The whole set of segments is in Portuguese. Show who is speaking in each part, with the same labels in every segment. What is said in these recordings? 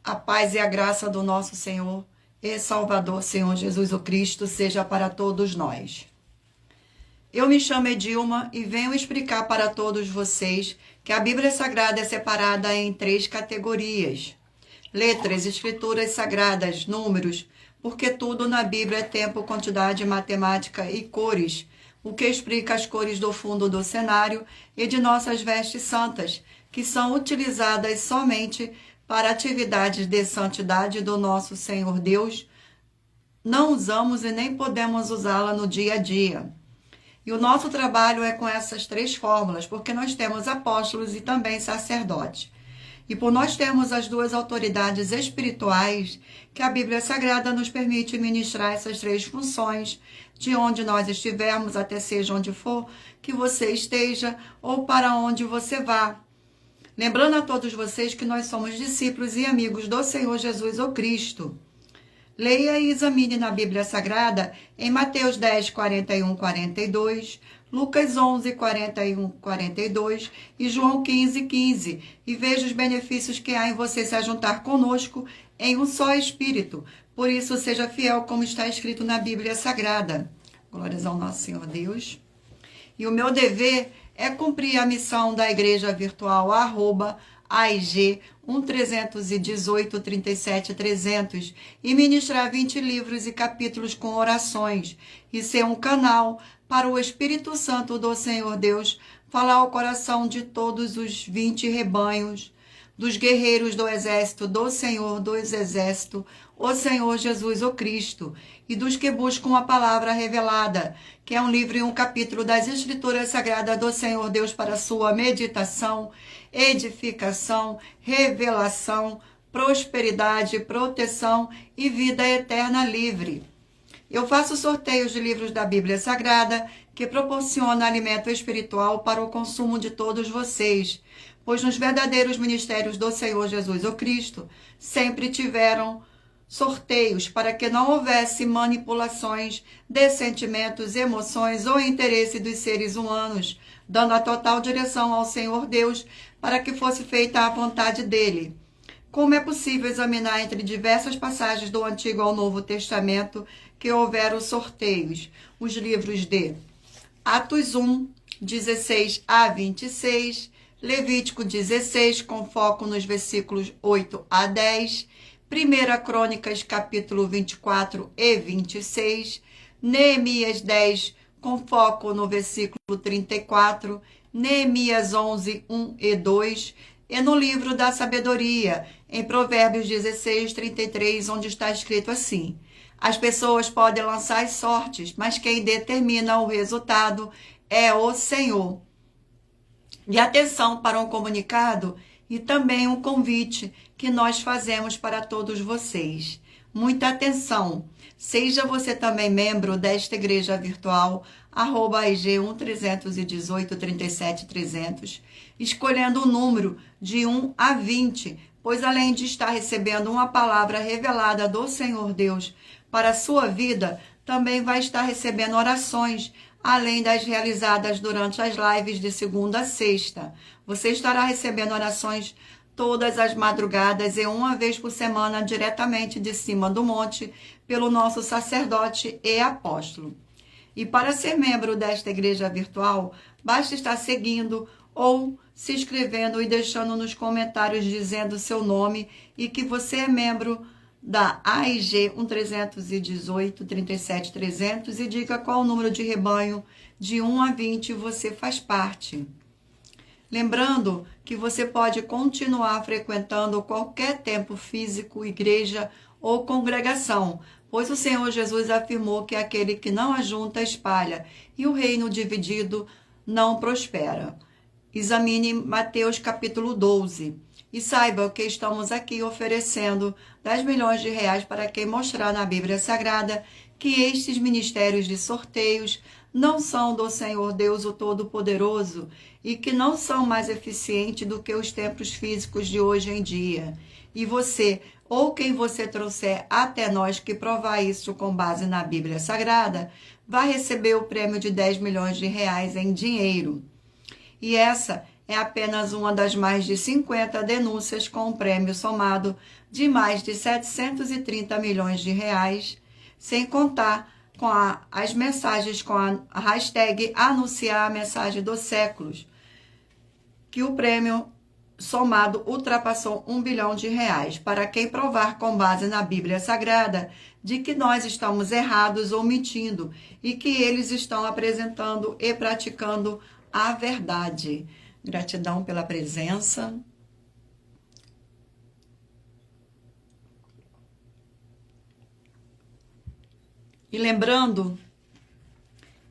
Speaker 1: A paz e a graça do nosso Senhor e Salvador, Senhor Jesus o Cristo, seja para todos nós. Eu me chamo Edilma e venho explicar para todos vocês que a Bíblia Sagrada é separada em 3 categorias: letras, escrituras sagradas, números, porque tudo na Bíblia é tempo, quantidade, matemática e cores, o que explica as cores do fundo do cenário e de nossas vestes santas, que são utilizadas somente para atividades de santidade do nosso Senhor Deus. Não usamos e nem podemos usá-la no dia a dia. E o nosso trabalho é com essas 3 fórmulas, porque nós temos apóstolos e também sacerdotes. E por nós termos as 2 autoridades espirituais, que a Bíblia Sagrada nos permite ministrar essas 3 funções, de onde nós estivermos, até seja onde for, que você esteja ou para onde você vá. Lembrando a todos vocês que nós somos discípulos e amigos do Senhor Jesus o Cristo. Leia e examine na Bíblia Sagrada em Mateus 10, 41, 42, Lucas 11, 41, 42 e João 15, 15, e veja os benefícios que há em você se ajuntar conosco em um só Espírito. Por isso, seja fiel como está escrito na Bíblia Sagrada. Glórias ao nosso Senhor Deus. E o meu dever é cumprir a missão da Igreja Virtual @AIG 1318 37 300 e ministrar 20 livros e capítulos com orações e ser um canal para o Espírito Santo do Senhor Deus falar ao coração de todos os 20 rebanhos, dos guerreiros do exército do Senhor dos Exércitos, o Senhor Jesus o Cristo, e dos que buscam a palavra revelada, que é um livro e um capítulo das Escrituras Sagradas do Senhor Deus para sua meditação, edificação, revelação, prosperidade, proteção e vida eterna livre. Eu faço sorteios de livros da Bíblia Sagrada que proporciona alimento espiritual para o consumo de todos vocês, pois nos verdadeiros ministérios do Senhor Jesus o Cristo sempre tiveram sorteios para que não houvesse manipulações de sentimentos, emoções ou interesse dos seres humanos, dando a total direção ao Senhor Deus para que fosse feita a vontade dele. Como é possível examinar entre diversas passagens do Antigo ao Novo Testamento que houveram sorteios? Os livros de Atos 1, 16 a 26, Levítico 16, com foco nos versículos 8 a 10, 1 Crônicas, capítulo 24 e 26, Neemias 10, com foco no versículo 34, Neemias 11, 1 e 2, e no livro da sabedoria, em Provérbios 16, 33, onde está escrito assim: as pessoas podem lançar as sortes, mas quem determina o resultado é o Senhor. E atenção para um comunicado e também um convite que nós fazemos para todos vocês. Muita atenção! Seja você também membro desta igreja virtual, @IG 1318 37 300, escolhendo o número de 1 a 20, pois além de estar recebendo uma palavra revelada do Senhor Deus para a sua vida, também vai estar recebendo orações, além das realizadas durante as lives de segunda a sexta. Você estará recebendo orações todas as madrugadas e uma vez por semana diretamente de cima do monte pelo nosso sacerdote e apóstolo. E para ser membro desta igreja virtual, basta estar seguindo ou se inscrevendo e deixando nos comentários dizendo seu nome e que você é membro da AIG 1318 37 300 e diga qual o número de rebanho de 1 a 20 você faz parte. Lembrando que você pode continuar frequentando qualquer templo físico, igreja ou congregação, pois o Senhor Jesus afirmou que aquele que não ajunta espalha e o reino dividido não prospera. Examine Mateus capítulo 12. E saiba que estamos aqui oferecendo 10 milhões de reais para quem mostrar na Bíblia Sagrada que estes ministérios de sorteios não são do Senhor Deus o Todo-Poderoso e que não são mais eficientes do que os templos físicos de hoje em dia. E você, ou quem você trouxer até nós que provar isso com base na Bíblia Sagrada, vai receber o prêmio de 10 milhões de reais em dinheiro. E essa é apenas uma das mais de 50 denúncias com um prêmio somado de mais de 730 milhões de reais, sem contar com as mensagens com a hashtag anunciar a mensagem dos séculos, que o prêmio somado ultrapassou 1 bilhão de reais, para quem provar com base na Bíblia Sagrada de que nós estamos errados ou mentindo e que eles estão apresentando e praticando a verdade. Gratidão pela presença. E lembrando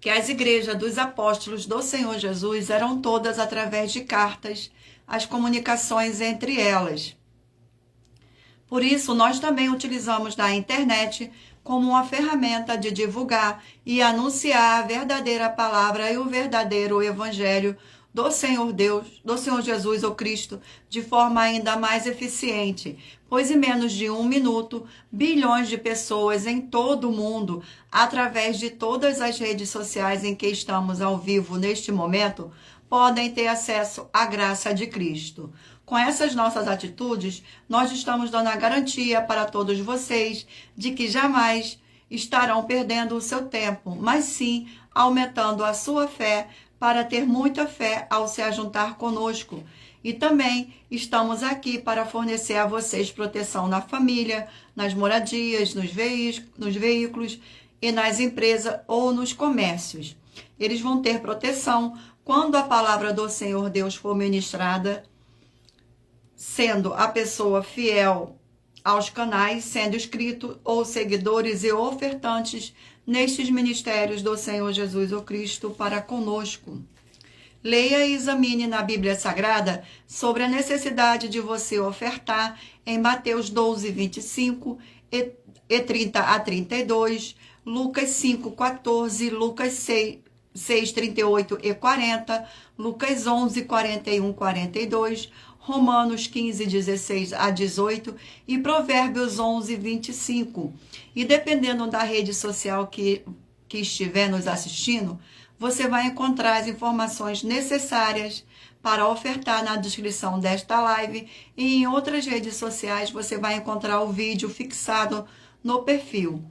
Speaker 1: que as igrejas dos apóstolos do Senhor Jesus eram todas através de cartas, as comunicações entre elas. Por isso, nós também utilizamos da internet como uma ferramenta de divulgar e anunciar a verdadeira palavra e o verdadeiro evangelho do Senhor Deus, do Senhor Jesus ou Cristo, de forma ainda mais eficiente, pois em menos de 1 minuto, bilhões de pessoas em todo o mundo, através de todas as redes sociais em que estamos ao vivo neste momento, podem ter acesso à graça de Cristo. Com essas nossas atitudes, nós estamos dando a garantia para todos vocês de que jamais estarão perdendo o seu tempo, mas sim aumentando a sua fé para ter muita fé ao se ajuntar conosco. E também estamos aqui para fornecer a vocês proteção na família, nas moradias, nos veículos e nas empresas ou nos comércios. Eles vão ter proteção quando a palavra do Senhor Deus for ministrada, sendo a pessoa fiel aos canais, sendo inscrito ou seguidores e ofertantes nestes ministérios do Senhor Jesus o Cristo para conosco. Leia e examine na Bíblia Sagrada sobre a necessidade de você ofertar em Mateus 12, 25 e 30 a 32, Lucas 5, 14, Lucas 6, 38 e 40, Lucas 11, 41, 42, Romanos 15, 16 a 18 e Provérbios 11, 25. E dependendo da rede social que estiver nos assistindo, você vai encontrar as informações necessárias para ofertar na descrição desta live, e em outras redes sociais você vai encontrar o vídeo fixado no perfil.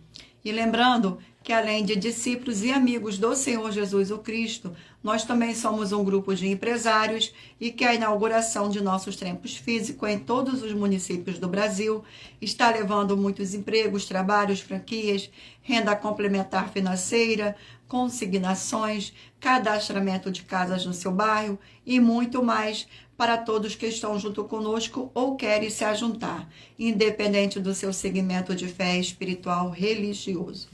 Speaker 1: E lembrando que além de discípulos e amigos do Senhor Jesus o Cristo, nós também somos um grupo de empresários e que a inauguração de nossos templos físicos em todos os municípios do Brasil está levando muitos empregos, trabalhos, franquias, renda complementar financeira, consignações, cadastramento de casas no seu bairro e muito mais para todos que estão junto conosco ou querem se ajuntar, independente do seu segmento de fé espiritual religioso.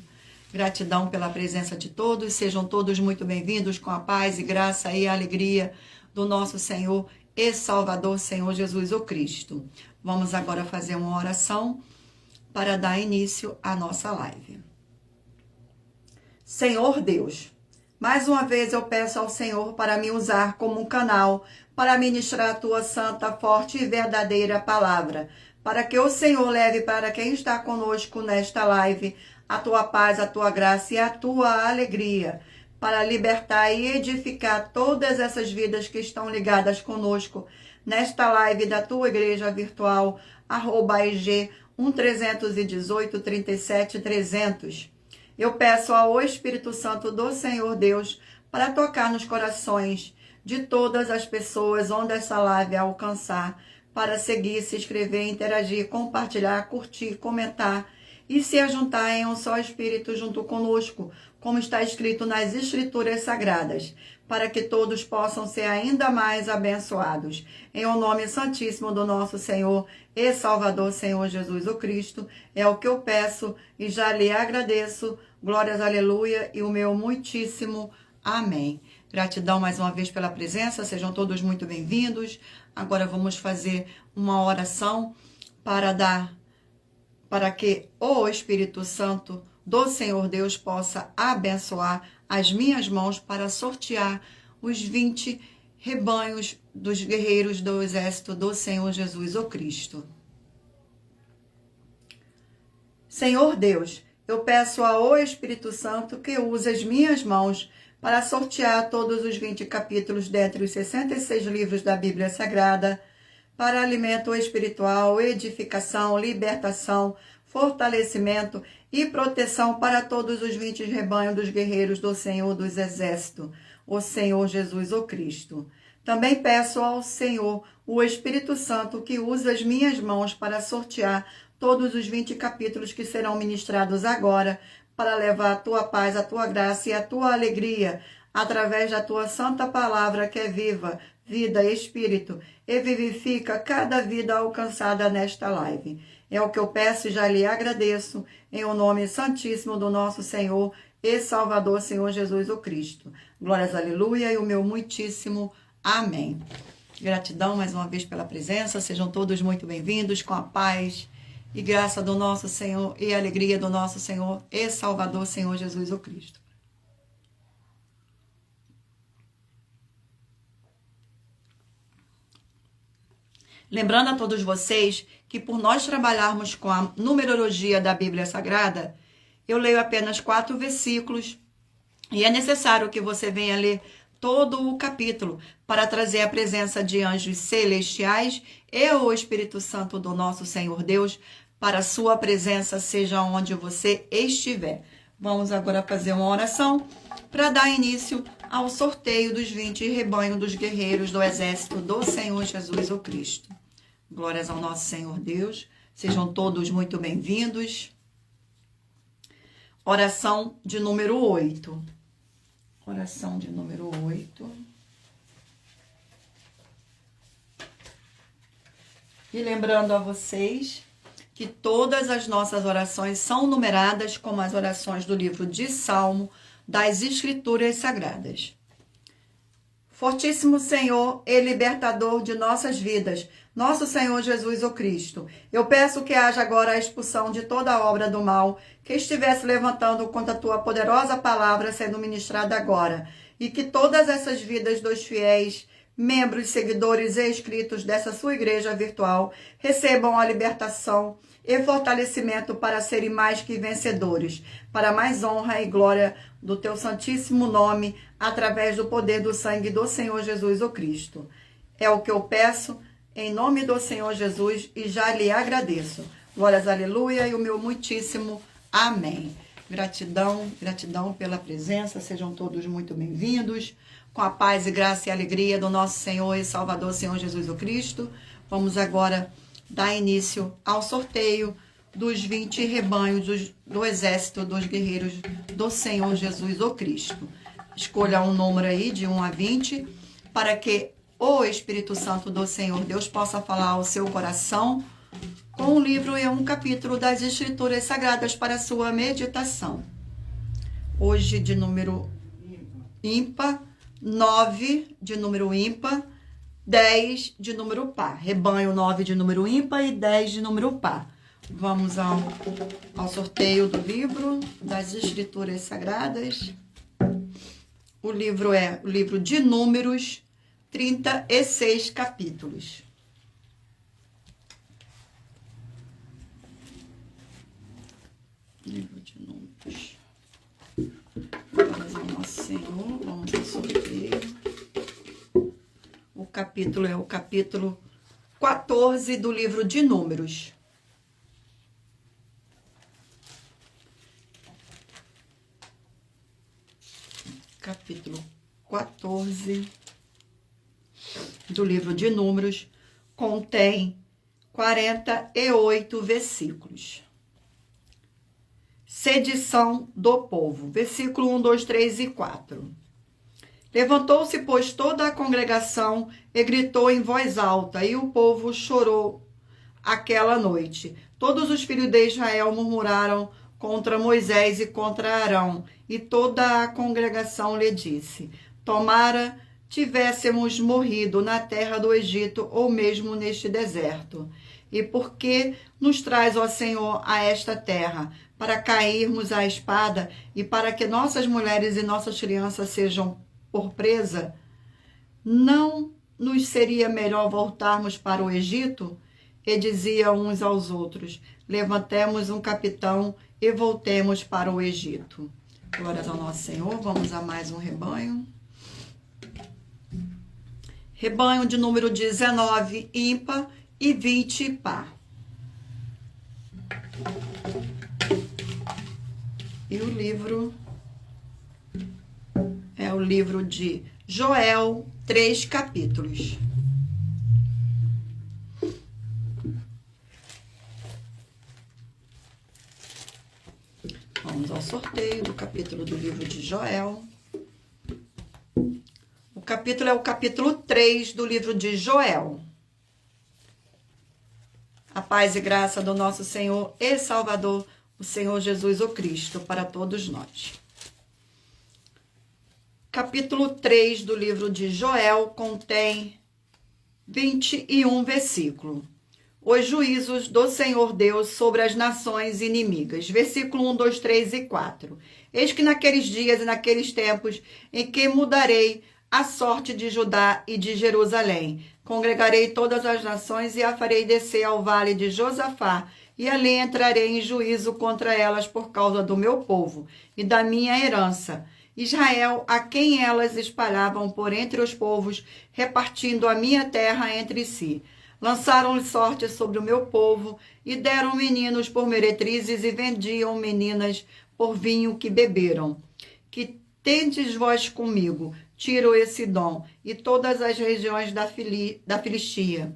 Speaker 1: Gratidão pela presença de todos, sejam todos muito bem-vindos com a paz e graça e alegria do nosso Senhor e Salvador, Senhor Jesus o Cristo. Vamos agora fazer uma oração para dar início à nossa live. Senhor Deus, mais uma vez eu peço ao Senhor para me usar como um canal para ministrar a tua santa, forte e verdadeira palavra, para que o Senhor leve para quem está conosco nesta live a tua paz, a tua graça e a tua alegria, para libertar e edificar todas essas vidas que estão ligadas conosco nesta live da tua igreja virtual, @IG 1318 37 300. Eu peço ao Espírito Santo do Senhor Deus para tocar nos corações de todas as pessoas onde essa live alcançar, para seguir, se inscrever, interagir, compartilhar, curtir, comentar e se ajuntar em um só Espírito junto conosco, como está escrito nas Escrituras Sagradas, para que todos possam ser ainda mais abençoados. Em o nome santíssimo do nosso Senhor e Salvador, Senhor Jesus o Cristo, é o que eu peço e já lhe agradeço. Glórias, aleluia, e o meu muitíssimo amém. Gratidão mais uma vez pela presença, sejam todos muito bem-vindos. Agora vamos fazer uma oração para que o Espírito Santo do Senhor Deus possa abençoar as minhas mãos para sortear os 20 rebanhos dos guerreiros do exército do Senhor Jesus o Cristo. Senhor Deus, eu peço ao Espírito Santo que use as minhas mãos para sortear todos os 20 capítulos dentre os 66 livros da Bíblia Sagrada, para alimento espiritual, edificação, libertação, fortalecimento e proteção para todos os 20 rebanhos dos guerreiros do Senhor dos Exércitos, o Senhor Jesus o Cristo. Também peço ao Senhor, o Espírito Santo, que use as minhas mãos para sortear todos os 20 capítulos que serão ministrados agora, para levar a tua paz, a tua graça e a tua alegria, através da tua santa palavra que é viva, vida e espírito, e vivifica cada vida alcançada nesta live. É o que eu peço e já lhe agradeço, em o nome santíssimo do nosso Senhor e Salvador, Senhor Jesus o Cristo. Glórias, aleluia, e o meu muitíssimo amém. Gratidão mais uma vez pela presença, sejam todos muito bem-vindos, com a paz e graça do nosso Senhor e alegria do nosso Senhor e Salvador, Senhor Jesus o Cristo. Lembrando a todos vocês que por nós trabalharmos com a numerologia da Bíblia Sagrada, eu leio apenas 4 versículos e é necessário que você venha ler todo o capítulo para trazer a presença de anjos celestiais e o Espírito Santo do nosso Senhor Deus para a sua presença, seja onde você estiver. Vamos agora fazer uma oração para dar início ao sorteio dos 20 rebanhos dos guerreiros do exército do Senhor Jesus o Cristo. Glórias ao nosso Senhor Deus. Sejam todos muito bem-vindos. Oração de número 8. Oração de número 8. E lembrando a vocês que todas as nossas orações são numeradas como as orações do livro de Salmo das Escrituras Sagradas. Fortíssimo Senhor e libertador de nossas vidas, nosso Senhor Jesus o Cristo, eu peço que haja agora a expulsão de toda a obra do mal que estivesse levantando contra a tua poderosa palavra sendo ministrada agora, e que todas essas vidas dos fiéis, membros, seguidores e inscritos dessa sua igreja virtual recebam a libertação e fortalecimento para serem mais que vencedores, para mais honra e glória do teu santíssimo nome, através do poder do sangue do Senhor Jesus o Cristo. É o que eu peço, em nome do Senhor Jesus, e já lhe agradeço. Glórias, aleluia, e o meu muitíssimo amém. Gratidão, gratidão pela presença, sejam todos muito bem-vindos, com a paz e graça e alegria do nosso Senhor e Salvador, Senhor Jesus o Cristo. Vamos agora dar início ao sorteio dos 20 rebanhos do exército dos guerreiros do Senhor Jesus o Cristo. Escolha um número aí de 1 a 20, para que o Espírito Santo do Senhor Deus possa falar ao seu coração com um livro e um capítulo das Escrituras Sagradas para a sua meditação. Hoje de número ímpar, 9 de número ímpar, 10 de número par. Rebanho 9 de número ímpar e 10 de número par. Vamos ao sorteio do livro das Escrituras Sagradas. O livro é o livro de Números, 36 capítulos. Livro de Números. Vamos ao nosso Senhor, vamos ao sorteio. O capítulo é o capítulo 14 do livro de Números. Capítulo 14 do livro de Números contém 48 versículos. Sedição do povo. Versículo 1, 2, 3 e 4. Levantou-se, pois, toda a congregação e gritou em voz alta, e o povo chorou aquela noite. Todos os filhos de Israel murmuraram contra Moisés e contra Arão, e toda a congregação lhe disse: tomara tivéssemos morrido na terra do Egito ou mesmo neste deserto. E por que nos traz, ó Senhor, a esta terra, para cairmos à espada e para que nossas mulheres e nossas crianças sejam por presa? Não nos seria melhor voltarmos para o Egito? E diziam uns aos outros: levantemos um capitão e voltemos para o Egito. Glórias ao nosso Senhor. Vamos a mais um rebanho. Rebanho de número 19, ímpar, e 20, par. E o livro é o livro de Joel, 3 capítulos. Vamos ao sorteio do capítulo do livro de Joel. O capítulo é o capítulo 3 do livro de Joel. A paz e graça do nosso Senhor e Salvador, o Senhor Jesus o Cristo, para todos nós. Capítulo 3 do livro de Joel contém 21 versículos. Os juízos do Senhor Deus sobre as nações inimigas. Versículo 1, 2, 3 e 4. Eis que naqueles dias e naqueles tempos em que mudarei a sorte de Judá e de Jerusalém, congregarei todas as nações e a farei descer ao vale de Josafá, e ali entrarei em juízo contra elas por causa do meu povo e da minha herança, Israel, a quem elas espalhavam por entre os povos, repartindo a minha terra entre si. Lançaram sorte sobre o meu povo e deram meninos por meretrizes e vendiam meninas por vinho que beberam. Que tendes vós comigo, Tiro esse dom e todas as regiões da Filistia.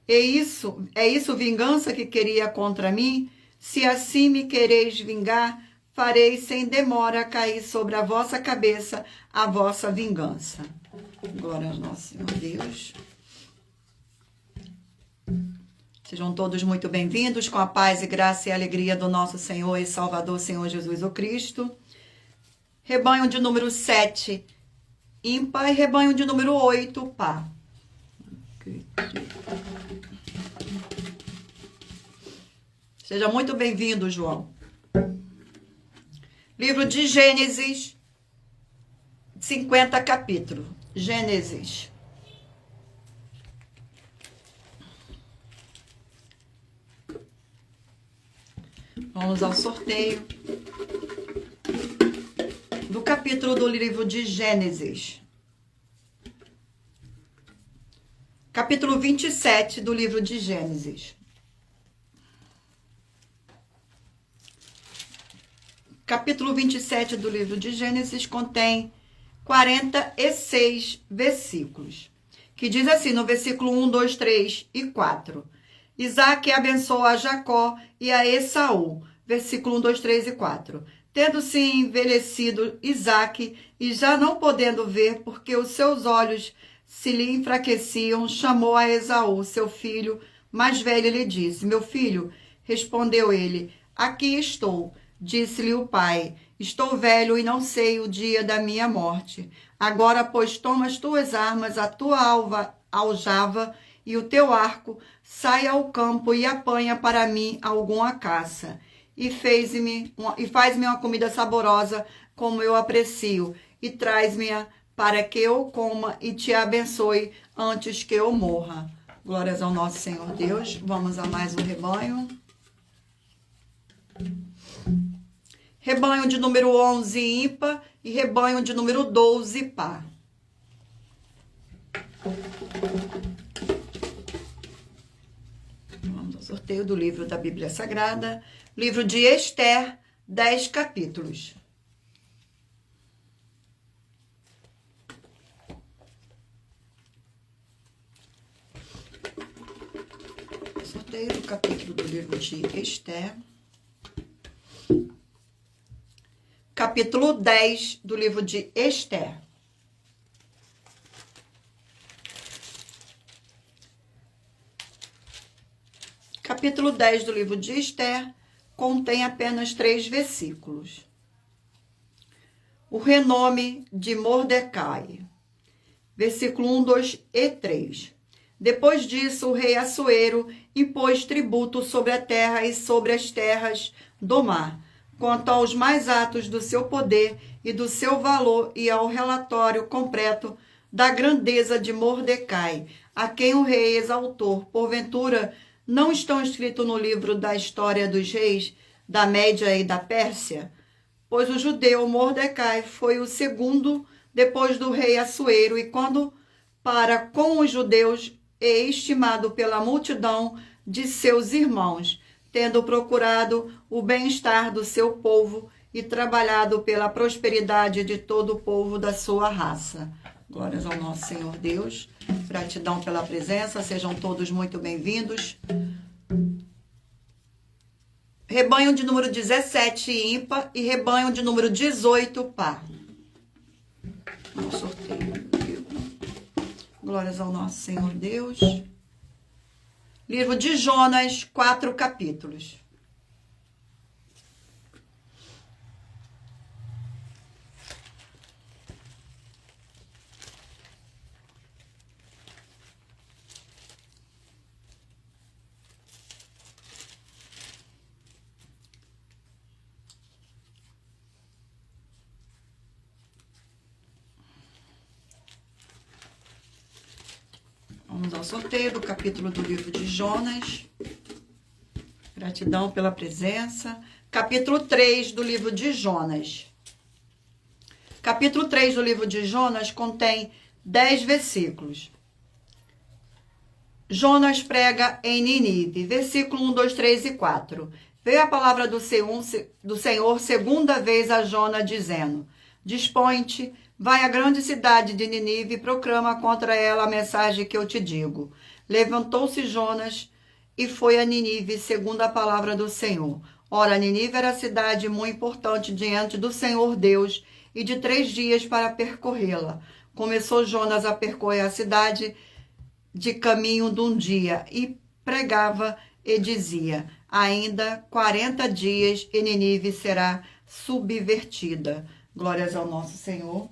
Speaker 1: É isso vingança que queria contra mim? Se assim me quereis vingar, farei sem demora cair sobre a vossa cabeça a vossa vingança. Glória ao nosso Senhor Deus. Sejam todos muito bem-vindos com a paz e graça e alegria do nosso Senhor e Salvador, Senhor Jesus o Cristo. Rebanho de número 7, ímpar, e rebanho de número 8, par. Seja muito bem-vindo, João. Livro de Gênesis, 50 capítulos. Gênesis. Vamos ao sorteio do capítulo do livro de Gênesis. Capítulo 27 do livro de Gênesis. Capítulo 27 do livro de Gênesis contém 46 versículos, que diz assim no versículo 1, 2, 3 e 4. Isaac abençoa a Jacó e a Esaú. Versículo 1, 2, 3 e 4. Tendo-se envelhecido Isaac e já não podendo ver, porque os seus olhos se lhe enfraqueciam, chamou a Esaú, seu filho mais velho, e lhe disse: Meu filho, respondeu ele, aqui estou. Disse-lhe o pai: Estou velho e não sei o dia da minha morte. Agora, pois, toma as tuas armas, a tua aljava e o teu arco, sai ao campo e apanha para mim alguma caça. E faz-me uma comida saborosa, como eu aprecio, e traz-me-a para que eu coma e te abençoe antes que eu morra. Glórias ao nosso Senhor Deus. Vamos a mais um rebanho. Rebanho de número 11, ímpar, e rebanho de número 12, par. Vamos ao sorteio do livro da Bíblia Sagrada. Livro de Esther, 10 capítulos. Sorteio do capítulo do livro de Esther. Capítulo 10 do livro de Esther. Capítulo 10 do livro de Esther contém apenas 3 versículos. O renome de Mordecai. Versículo 1, 2 e 3. Depois disso, o rei Assuero impôs tributo sobre a terra e sobre as terras do mar, quanto aos mais atos do seu poder e do seu valor, e ao relatório completo da grandeza de Mordecai, a quem o rei exaltou. Porventura, não estão escritos no livro da história dos reis da Média e da Pérsia? pois o judeu Mordecai foi o segundo depois do rei Assuero, e quando para com os judeus é estimado pela multidão de seus irmãos, tendo procurado o bem-estar do seu povo e trabalhado pela prosperidade de todo o povo da sua raça. Glórias ao nosso Senhor Deus. Gratidão pela presença. Sejam todos muito bem-vindos. Rebanho de número 17, ímpar, e rebanho de número 18, par. Vamos sorteio. Glórias ao nosso Senhor Deus. Livro de Jonas, 4 capítulos. Vamos ao sorteio do capítulo do livro de Jonas. Gratidão pela presença. Capítulo 3 do livro de Jonas. Capítulo 3 do livro de Jonas contém 10 versículos. Jonas prega em Nínive. Versículo 1, 2, 3 e 4. Veio a palavra do Senhor segunda vez a Jonas, dizendo: Dispõe-te, vai à grande cidade de Nínive e proclama contra ela a mensagem que eu te digo. Levantou-se Jonas e foi a Nínive, segundo a palavra do Senhor. Ora, Nínive era cidade muito importante diante do Senhor Deus, e de 3 dias para percorrê-la. Começou Jonas a percorrer a cidade de caminho de um dia, e pregava e dizia: ainda 40 dias e Nínive será subvertida. Glórias ao nosso Senhor.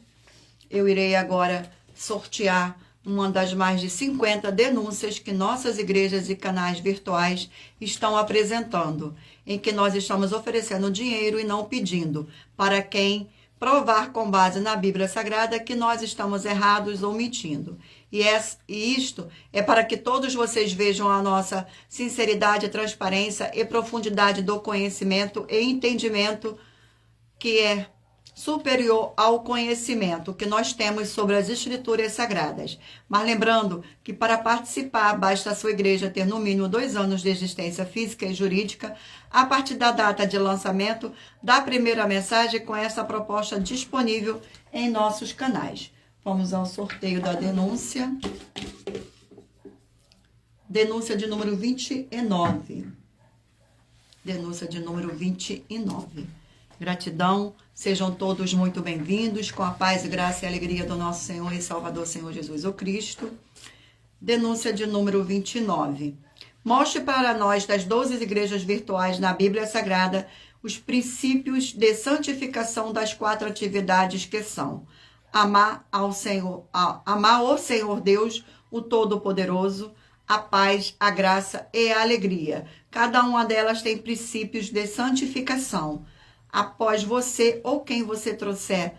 Speaker 1: Eu irei agora sortear uma das mais de 50 denúncias que nossas igrejas e canais virtuais estão apresentando, em que nós estamos oferecendo dinheiro e não pedindo, para quem provar com base na Bíblia Sagrada que nós estamos errados ou mentindo. E isto é para que todos vocês vejam a nossa sinceridade, transparência e profundidade do conhecimento e entendimento, que é superior ao conhecimento que nós temos sobre as Escrituras Sagradas. Mas lembrando que para participar, basta a sua igreja ter no mínimo 2 anos de existência física e jurídica a partir da data de lançamento da primeira mensagem, com essa proposta disponível em nossos canais. Vamos ao sorteio da denúncia. Denúncia de número 29. Denúncia de número 29. Gratidão, sejam todos muito bem-vindos, com a paz, graça e alegria do nosso Senhor e Salvador, Senhor Jesus o Cristo. Denúncia de número 29. Mostre para nós, das 12 igrejas virtuais na Bíblia Sagrada, os princípios de santificação das 4 atividades que são: amar o Senhor Deus, o Todo-Poderoso, a paz, a graça e a alegria. Cada uma delas tem princípios de santificação. Após você ou quem você trouxer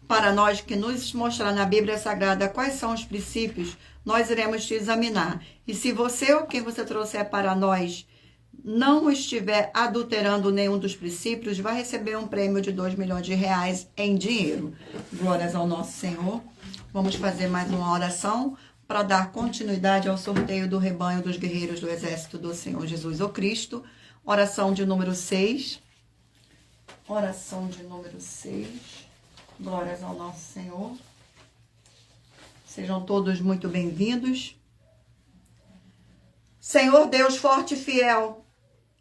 Speaker 1: para nós, que nos mostrar na Bíblia Sagrada quais são os princípios, nós iremos te examinar. E se você ou quem você trouxer para nós não estiver adulterando nenhum dos princípios, vai receber um prêmio de 2 milhões de reais em dinheiro. Glórias ao nosso Senhor. Vamos fazer mais uma oração para dar continuidade ao sorteio do rebanho dos guerreiros do exército do Senhor Jesus o Cristo. Oração de número 6. Oração de número 6. Glórias ao nosso Senhor. Sejam todos muito bem-vindos. Senhor Deus forte e fiel,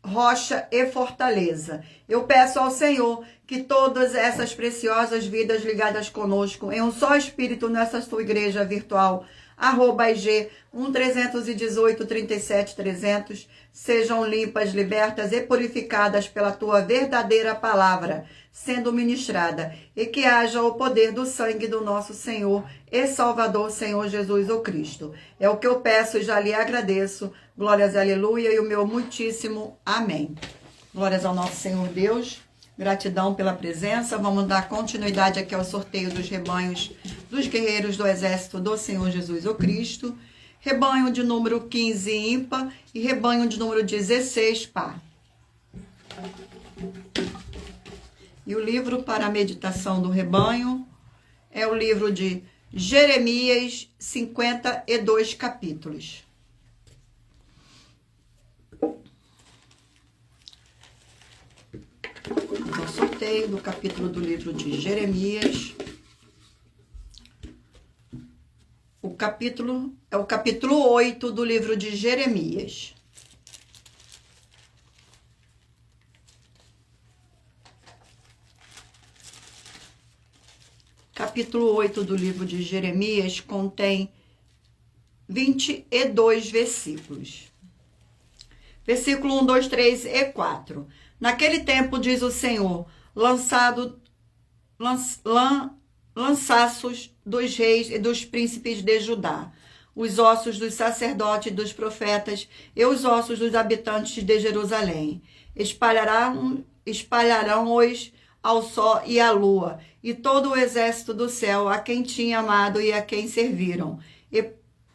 Speaker 1: rocha e fortaleza, eu peço ao Senhor que todas essas preciosas vidas ligadas conosco em um só espírito nessa sua igreja virtual, @IG 1318 37 300, sejam limpas, libertas e purificadas pela tua verdadeira palavra sendo ministrada, e que haja o poder do sangue do nosso Senhor e Salvador, Senhor Jesus o Cristo. É o que eu peço e já lhe agradeço. Glórias, aleluia, e o meu muitíssimo amém. Glórias ao nosso Senhor Deus. Gratidão pela presença. Vamos dar continuidade aqui ao sorteio dos rebanhos dos guerreiros do exército do Senhor Jesus o Cristo. Rebanho de número 15, ímpar, e rebanho de número 16, par. E o livro para a meditação do rebanho é o livro de Jeremias, 52 capítulos. Vamos ao sorteio do capítulo do livro de Jeremias. O capítulo é o capítulo 8 do livro de Jeremias. Capítulo 8 do livro de Jeremias contém 22 versículos. Versículo 1, 2, 3 e 4. Naquele tempo, diz o Senhor, lançaços dos reis e dos príncipes de Judá, os ossos dos sacerdotes e dos profetas e os ossos dos habitantes de Jerusalém. Espalharão-os ao sol e à lua, e todo o exército do céu, a quem tinha amado e a quem serviram,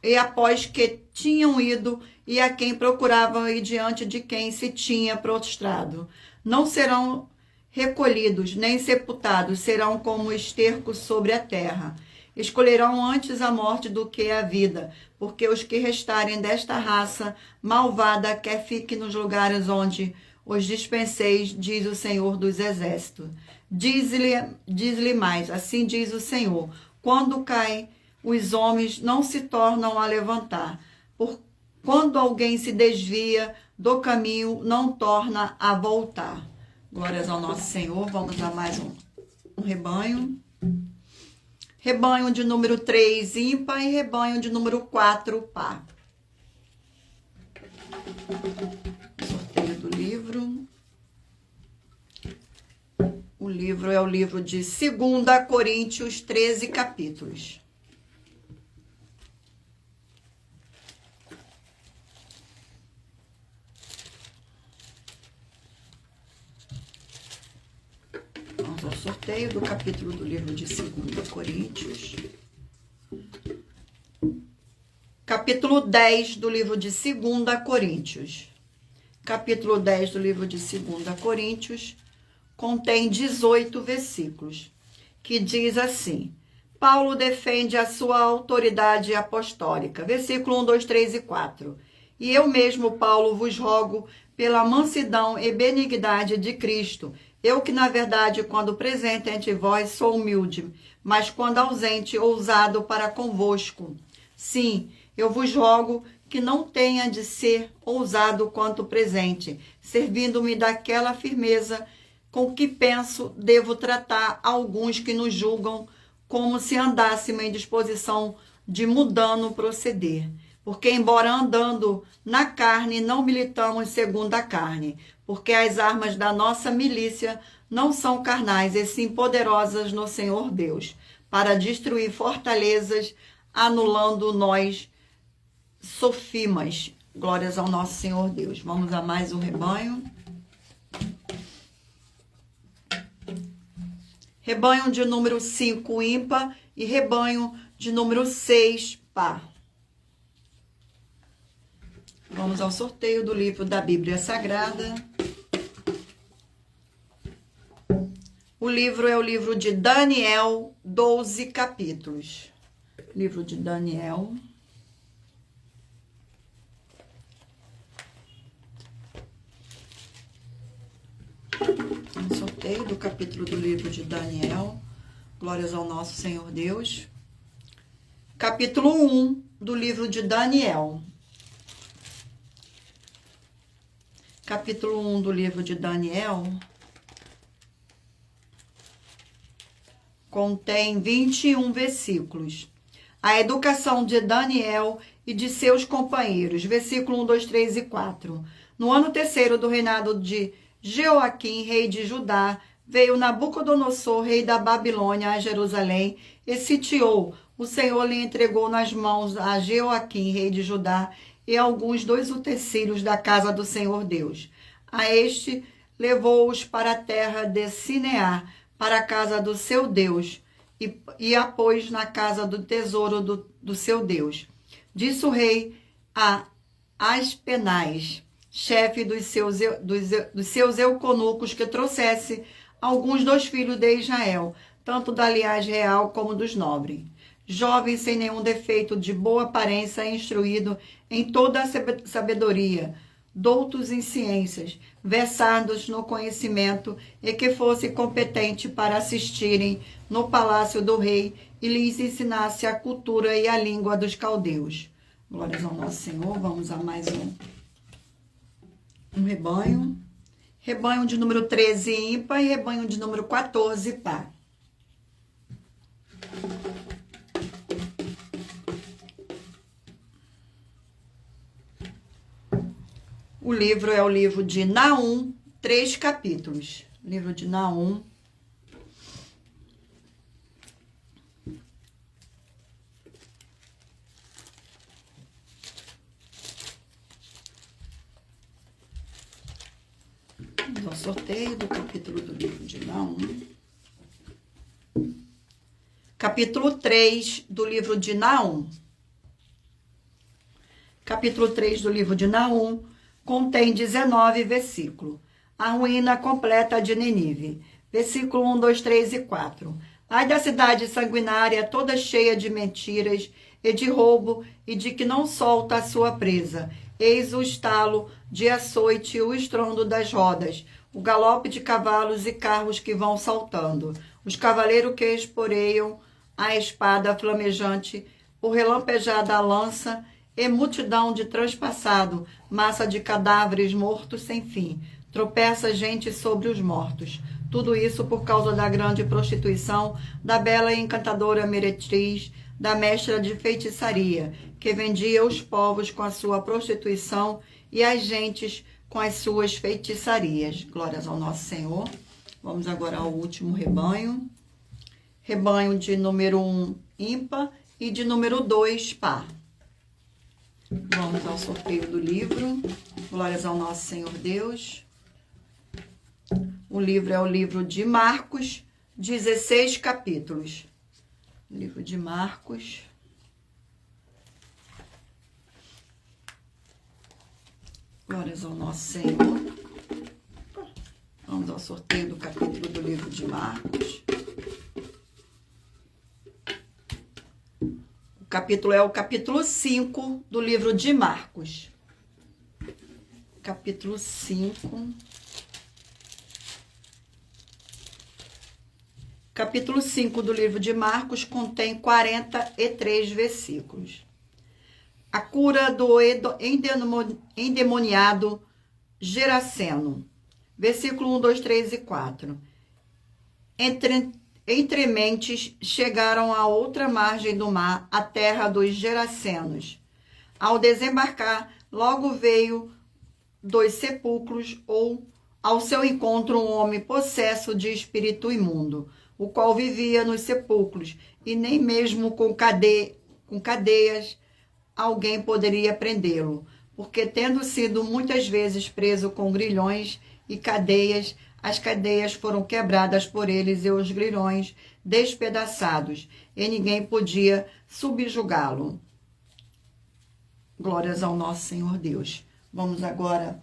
Speaker 1: e após que tinham ido, e a quem procuravam e diante de quem se tinha prostrado. Não serão recolhidos, nem sepultados, serão como esterco sobre a terra. Escolherão antes a morte do que a vida, porque os que restarem desta raça malvada quer fique nos lugares onde os dispenseis, diz o Senhor dos Exércitos. Diz-lhe mais, assim diz o Senhor, quando caem os homens não se tornam a levantar, quando alguém se desvia do caminho, não torna a voltar. Glórias ao nosso Senhor. Vamos a mais um rebanho. Rebanho de número 3, ímpar, e rebanho de número 4, par. Sorteio do livro. O livro é o livro de 2 Coríntios, 13 capítulos. Vamos ao sorteio do capítulo do livro de 2 Coríntios. Capítulo 10 do livro de 2 Coríntios. Capítulo 10 do livro de 2 Coríntios contém 18 versículos, que diz assim: Paulo defende a sua autoridade apostólica. Versículo 1, 2, 3 e 4. E eu mesmo, Paulo, vos rogo pela mansidão e benignidade de Cristo, eu que, na verdade, quando presente entre vós, sou humilde, mas quando ausente, ousado para convosco. Sim, eu vos rogo que não tenha de ser ousado quanto presente, servindo-me daquela firmeza com que penso devo tratar alguns que nos julgam como se andássemos em disposição de mudando proceder. Porque, embora andando na carne, não militamos segundo a carne, porque as armas da nossa milícia não são carnais, e sim poderosas no Senhor Deus, para destruir fortalezas, anulando nós sofimas. Glórias ao nosso Senhor Deus. Vamos a mais um rebanho. Rebanho de número 5, ímpar, e rebanho de número 6, par. Vamos ao sorteio do livro da Bíblia Sagrada. O livro é o livro de Daniel, 12 capítulos. Livro de Daniel. Um sorteio do capítulo do livro de Daniel. Glórias ao nosso Senhor Deus. Capítulo 1 do livro de Daniel. Capítulo 1 do livro de Daniel contém 21 versículos. A educação de Daniel e de seus companheiros. Versículo 1, 2, 3 e 4. No ano terceiro do reinado de Jeoaquim, rei de Judá, veio Nabucodonosor, rei da Babilônia, a Jerusalém, e sitiou. O Senhor lhe entregou nas mãos a Jeoaquim, rei de Judá, e alguns 2 utensílios da casa do Senhor Deus. A este levou-os para a terra de Sinear, para a casa do seu Deus, e a pôs na casa do tesouro do seu Deus. Disse o rei a Aspenaz, chefe dos seus euconucos, que trouxesse alguns dos filhos de Israel, tanto da linhagem real como dos nobres. Jovem sem nenhum defeito, de boa aparência, instruído em toda a sabedoria, doutos em ciências, versados no conhecimento, e que fosse competente para assistirem no palácio do rei e lhes ensinasse a cultura e a língua dos caldeus. Glórias ao nosso Senhor. Vamos a mais um rebanho. Rebanho de número 13 ímpar e rebanho de número 14 par. O livro é o livro de Naum, 3 capítulos. Livro de Naum. Vamos ao sorteio do capítulo do livro de Naum. Capítulo 3 do livro de Naum. Capítulo 3 do livro de Naum contém 19 versículos. A ruína completa de Nínive. Versículo 1, 2, 3 e 4. Ai da cidade sanguinária, toda cheia de mentiras e de roubo, e de que não solta a sua presa. Eis o estalo de açoite, o estrondo das rodas, o galope de cavalos e carros que vão saltando, os cavaleiros que esporeiam a espada flamejante, o relampejar da lança, e multidão de transpassado, massa de cadáveres mortos sem fim, tropeça gente sobre os mortos. Tudo isso por causa da grande prostituição da bela e encantadora meretriz, da mestra de feitiçaria, que vendia os povos com a sua prostituição e as gentes com as suas feitiçarias. Glórias ao nosso Senhor. Vamos agora ao último rebanho. Rebanho de número 1 ímpar e de número 2 par. Vamos ao sorteio do livro. Glórias ao nosso Senhor Deus. O livro é o livro de Marcos, 16 capítulos. Livro de Marcos. Glórias ao nosso Senhor. Vamos ao sorteio do capítulo do livro de Marcos. O capítulo é o capítulo 5 do livro de Marcos. Capítulo 5. Capítulo 5 do livro de Marcos contém 43 versículos. A cura do endemoniado Geraseno. Versículo 1, 2, 3 e 4. Entre mentes chegaram à outra margem do mar, a terra dos Gerasenos. Ao desembarcar, logo veio dos sepulcros ou ao seu encontro um homem possesso de espírito imundo, o qual vivia nos sepulcros, e nem mesmo com cadeias alguém poderia prendê-lo, porque tendo sido muitas vezes preso com grilhões e cadeias, as cadeias foram quebradas por eles e os grilhões despedaçados, e ninguém podia subjugá-lo. Glórias ao nosso Senhor Deus. Vamos agora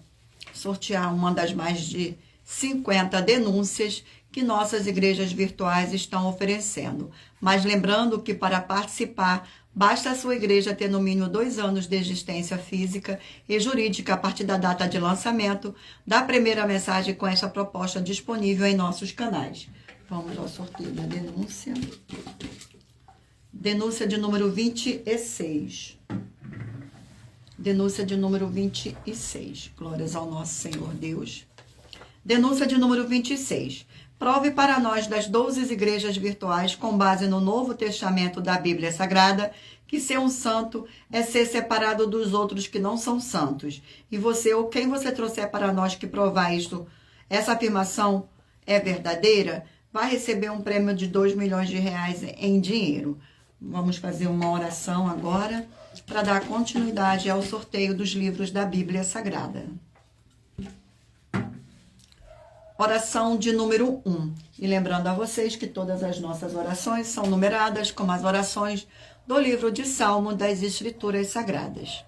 Speaker 1: sortear uma das mais de 50 denúncias que nossas igrejas virtuais estão oferecendo. Mas lembrando que para participar, basta a sua igreja ter no mínimo 2 anos de existência física e jurídica a partir da data de lançamento da primeira mensagem com esta proposta disponível em nossos canais. Vamos ao sorteio da denúncia. Denúncia de número 26. Denúncia de número 26. Glórias ao nosso Senhor Deus. Denúncia de número 26. Prove para nós das 12 igrejas virtuais, com base no Novo Testamento da Bíblia Sagrada, que ser um santo é ser separado dos outros que não são santos. E você, ou quem você trouxer para nós que provar isto, essa afirmação é verdadeira, vai receber um prêmio de 2 milhões de reais em dinheiro. Vamos fazer uma oração agora para dar continuidade ao sorteio dos livros da Bíblia Sagrada. Oração de número 1. E lembrando a vocês que todas as nossas orações são numeradas como as orações do livro de Salmo das Escrituras Sagradas.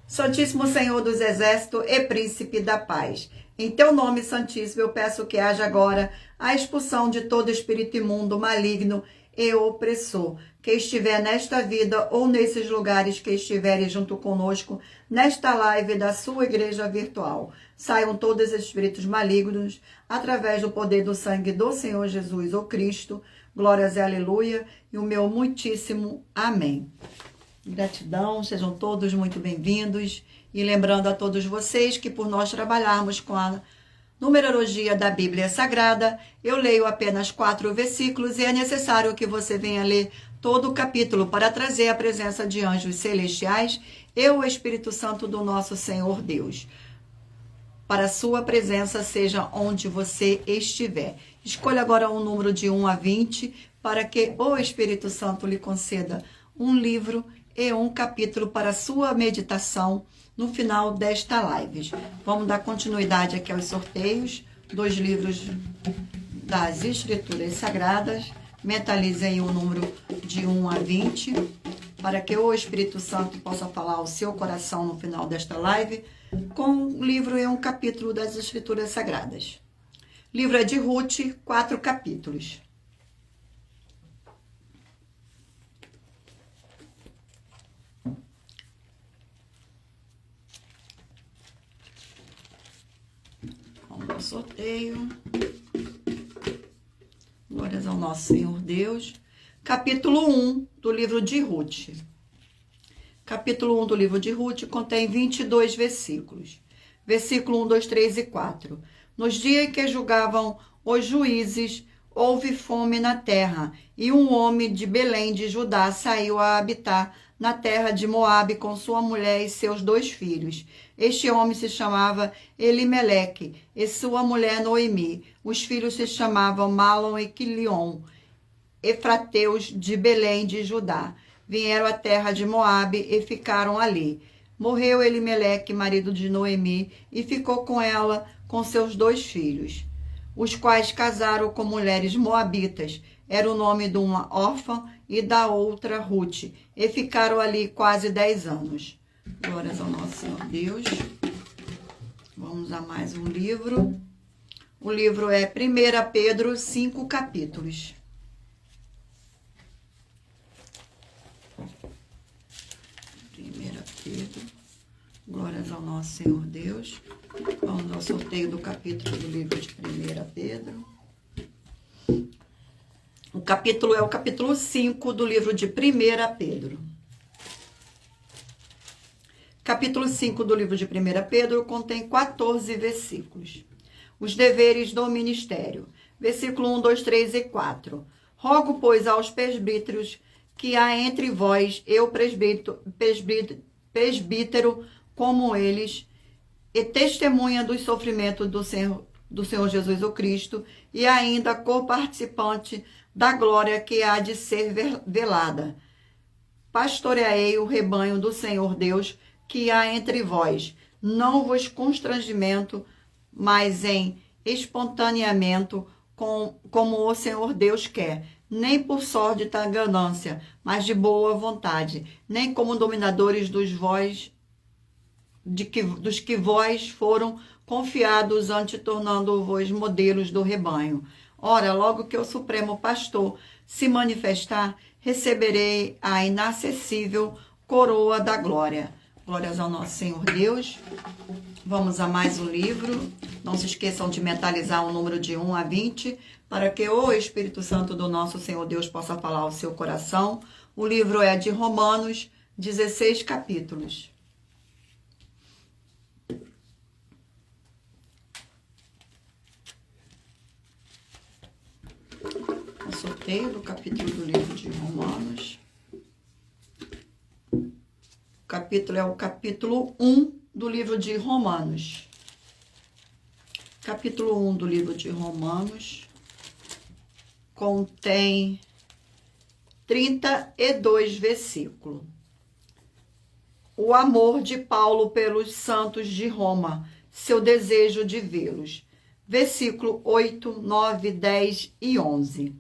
Speaker 1: Santíssimo Senhor dos Exércitos e Príncipe da Paz, Em teu nome santíssimo, eu peço que haja agora a expulsão de todo espírito imundo, maligno e opressor, que estiver nesta vida ou nesses lugares que estiverem junto conosco, nesta live da sua igreja virtual. Saiam todos os espíritos malignos, através do poder do sangue do Senhor Jesus, o Cristo. Glórias e aleluia, e o meu muitíssimo amém. Gratidão, sejam todos muito bem-vindos. E lembrando a todos vocês que por nós trabalharmos com a numerologia da Bíblia Sagrada, eu leio apenas 4 versículos e é necessário que você venha ler todo o capítulo para trazer a presença de anjos celestiais e o Espírito Santo do nosso Senhor Deus. Para a sua presença, seja onde você estiver. Escolha agora um número de 1 a 20 para que o Espírito Santo lhe conceda um livro e um capítulo para a sua meditação no final desta live. Vamos dar continuidade aqui aos sorteios dos livros das Escrituras Sagradas. Mentalizem o número de 1 a 20 para que o Espírito Santo possa falar ao seu coração no final desta live com um livro e um capítulo das Escrituras Sagradas. Livro é de Ruth, 4 capítulos. Vamos ao sorteio. Glórias ao nosso Senhor Deus. Capítulo 1 do livro de Ruth. Capítulo 1 do livro de Ruth contém 22 versículos. Versículo 1, 2, 3 e 4. Nos dias em que julgavam os juízes, houve fome na terra, e um homem de Belém de Judá saiu a habitar na terra de Moabe com sua mulher e seus 2 filhos. Este homem se chamava Elimeleque, e sua mulher Noemi. Os filhos se chamavam Malom e Quilion, efrateus de Belém de Judá. Vieram à terra de Moabe e ficaram ali. Morreu Elimeleque, marido de Noemi, e ficou com ela com seus 2 filhos, os quais casaram com mulheres moabitas. Era o nome de uma órfã e da outra Ruth, e ficaram ali quase 10 anos. Glórias ao nosso Senhor Deus. Vamos a mais um livro. O livro é 1 Pedro, 5 capítulos. 1 Pedro. Glórias ao nosso Senhor Deus. Vamos ao sorteio do capítulo do livro de 1 Pedro. O capítulo é o capítulo 5 do livro de 1 Pedro. Capítulo 5 do livro de 1 Pedro contém 14 versículos. Os deveres do ministério. Versículo 1, 2, 3 e 4. Rogo, pois, aos presbíteros que há entre vós, eu presbítero como eles, e testemunha dos sofrimentos do Senhor Jesus o Cristo, e ainda co-participante da glória que há de ser velada. Pastoreei o rebanho do Senhor Deus que há entre vós, não vos constrangimento, mas em espontaneamento, como o Senhor Deus quer, nem por súrdita ganância, mas de boa vontade, nem como dominadores dos que vós foram confiados antes, tornando-vos modelos do rebanho. Ora, logo que o Supremo Pastor se manifestar, receberei a inacessível coroa da glória. Glórias ao nosso Senhor Deus. Vamos a mais um livro. Não se esqueçam de mentalizar o número de 1 a 20, para que o Espírito Santo do nosso Senhor Deus possa falar ao seu coração. O livro é de Romanos, 16 capítulos. O sorteio do capítulo do livro de Romanos. O capítulo é o capítulo 1 do livro de Romanos. Capítulo 1 do livro de Romanos contém 32 versículos. O amor de Paulo pelos santos de Roma, seu desejo de vê-los. Versículo 8, 9, 10 e 11.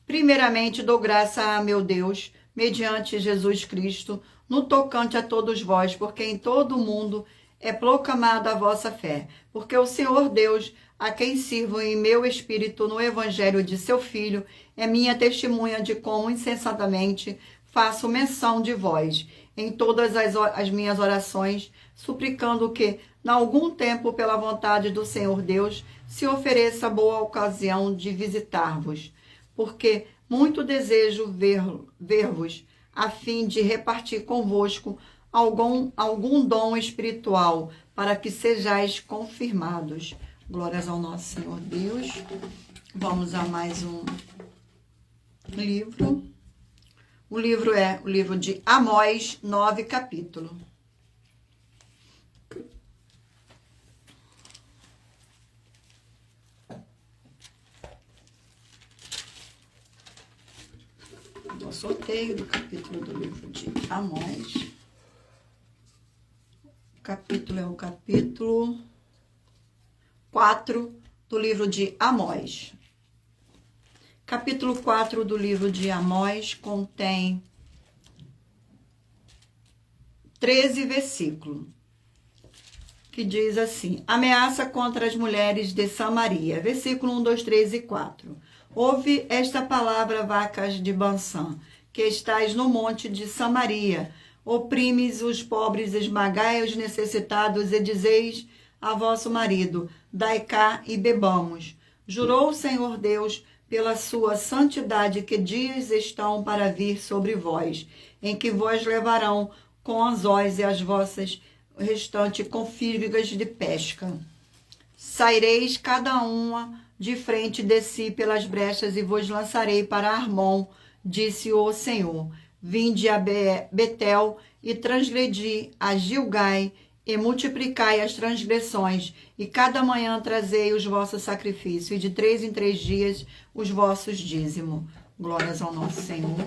Speaker 1: Primeiramente, dou graça a meu Deus, mediante Jesus Cristo, no tocante a todos vós, porque em todo o mundo é proclamada a vossa fé, porque o Senhor Deus, a quem sirvo em meu espírito no evangelho de seu Filho, é minha testemunha de como incessantemente faço menção de vós em todas as minhas orações, suplicando que, em algum tempo, pela vontade do Senhor Deus, se ofereça boa ocasião de visitar-vos, porque muito desejo ver-vos, a fim de repartir convosco algum dom espiritual, para que sejais confirmados. Glórias ao nosso Senhor Deus. Vamos a mais um livro. O livro é o livro de Amós, 9 capítulos. O sorteio do capítulo do livro de Amós. O capítulo é o capítulo 4 do livro de Amós. Capítulo 4 do livro de Amós contém 13 versículos, que diz assim: ameaça contra as mulheres de Samaria. Versículo 1, 2, 3 e 4. Ouve esta palavra, vacas de Bansã, que estais no monte de Samaria. Oprimes os pobres, esmagai os necessitados, e dizeis a vosso marido: dai cá e bebamos. Jurou o Senhor Deus pela sua santidade que dias estão para vir sobre vós, em que vós levarão com anzóis e as vossas restantes com fívegas de pesca. Saireis cada uma de frente de si pelas brechas e vos lançarei para Armon, disse o Senhor. Vinde a Betel e transgredi a Gilgai, e multiplicai as transgressões, e cada manhã trazei os vossos sacrifícios, e de 3 em 3 dias os vossos dízimos. Glórias ao nosso Senhor.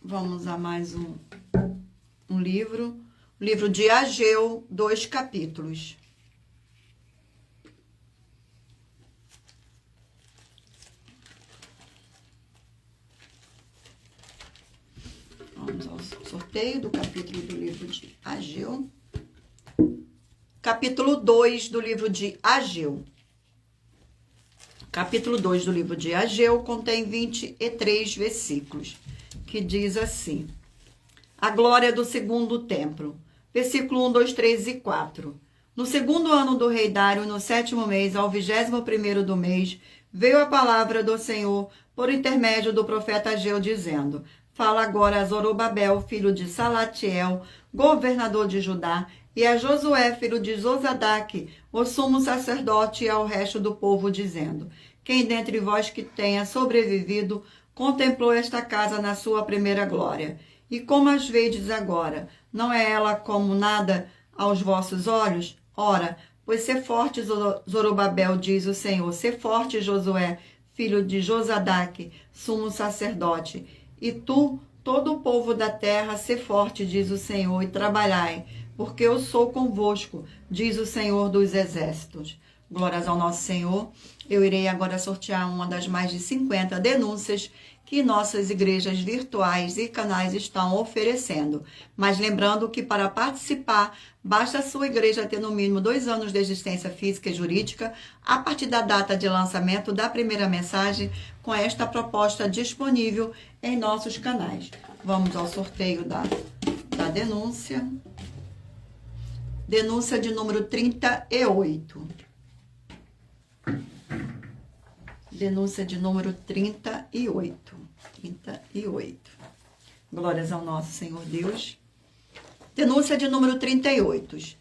Speaker 1: Vamos a mais um livro. O livro de Ageu, 2 capítulos. Vamos ao sorteio do capítulo do livro de Ageu. Capítulo 2 do livro de Ageu. Capítulo 2 do livro de Ageu contém 23 versículos, que diz assim: a glória do segundo templo. Versículo 1, 2, 3 e 4. No segundo ano do rei Dário, no 7º mês, ao 21º do mês, veio a palavra do Senhor por intermédio do profeta Ageu, dizendo: fala agora a Zorobabel, filho de Salatiel, governador de Judá, e a Josué, filho de Josadaque, o sumo sacerdote, e ao resto do povo, dizendo: quem dentre vós que tenha sobrevivido contemplou esta casa na sua primeira glória? E como as vedes agora, não é ela como nada aos vossos olhos? Ora, pois ser forte, Zorobabel, diz o Senhor, ser forte, Josué, filho de Josadaque, sumo sacerdote, e tu, todo o povo da terra, ser forte, diz o Senhor, e trabalhai, porque eu sou convosco, diz o Senhor dos exércitos. Glórias ao nosso Senhor. Eu irei agora sortear uma das mais de 50 denúncias que nossas igrejas virtuais e canais estão oferecendo. Mas lembrando que para participar, basta a sua igreja ter no mínimo 2 anos de existência física e jurídica, a partir da data de lançamento da primeira mensagem, com esta proposta disponível em nossos canais. Vamos ao sorteio da denúncia. Denúncia de número 38. Denúncia de número 38. 38. Glórias ao nosso Senhor Deus. Denúncia de número 38.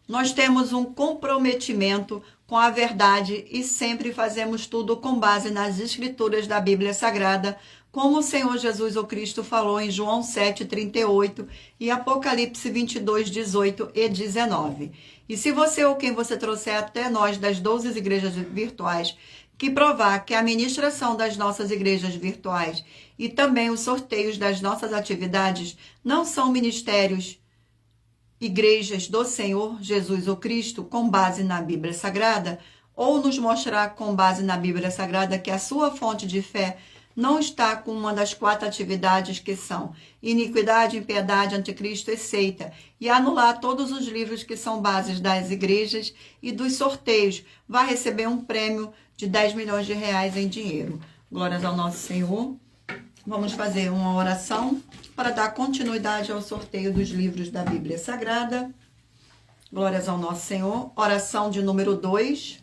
Speaker 1: Nós temos um comprometimento com a verdade e sempre fazemos tudo com base nas escrituras da Bíblia Sagrada, como o Senhor Jesus o Cristo falou em João 7:38 e Apocalipse 22:18 e 19. E se você ou quem você trouxer até nós das 12 igrejas virtuais que provar que a administração das nossas igrejas virtuais e também os sorteios das nossas atividades não são ministérios, igrejas do Senhor Jesus o Cristo com base na Bíblia Sagrada, ou nos mostrar com base na Bíblia Sagrada que a sua fonte de fé não está com uma das 4 atividades que são iniquidade, impiedade, anticristo e seita, e anular todos os livros que são bases das igrejas e dos sorteios, vai receber um prêmio de 10 milhões de reais em dinheiro. Glórias ao nosso Senhor. Vamos fazer uma oração para dar continuidade ao sorteio dos livros da Bíblia Sagrada. Glórias ao nosso Senhor. Oração de número 2.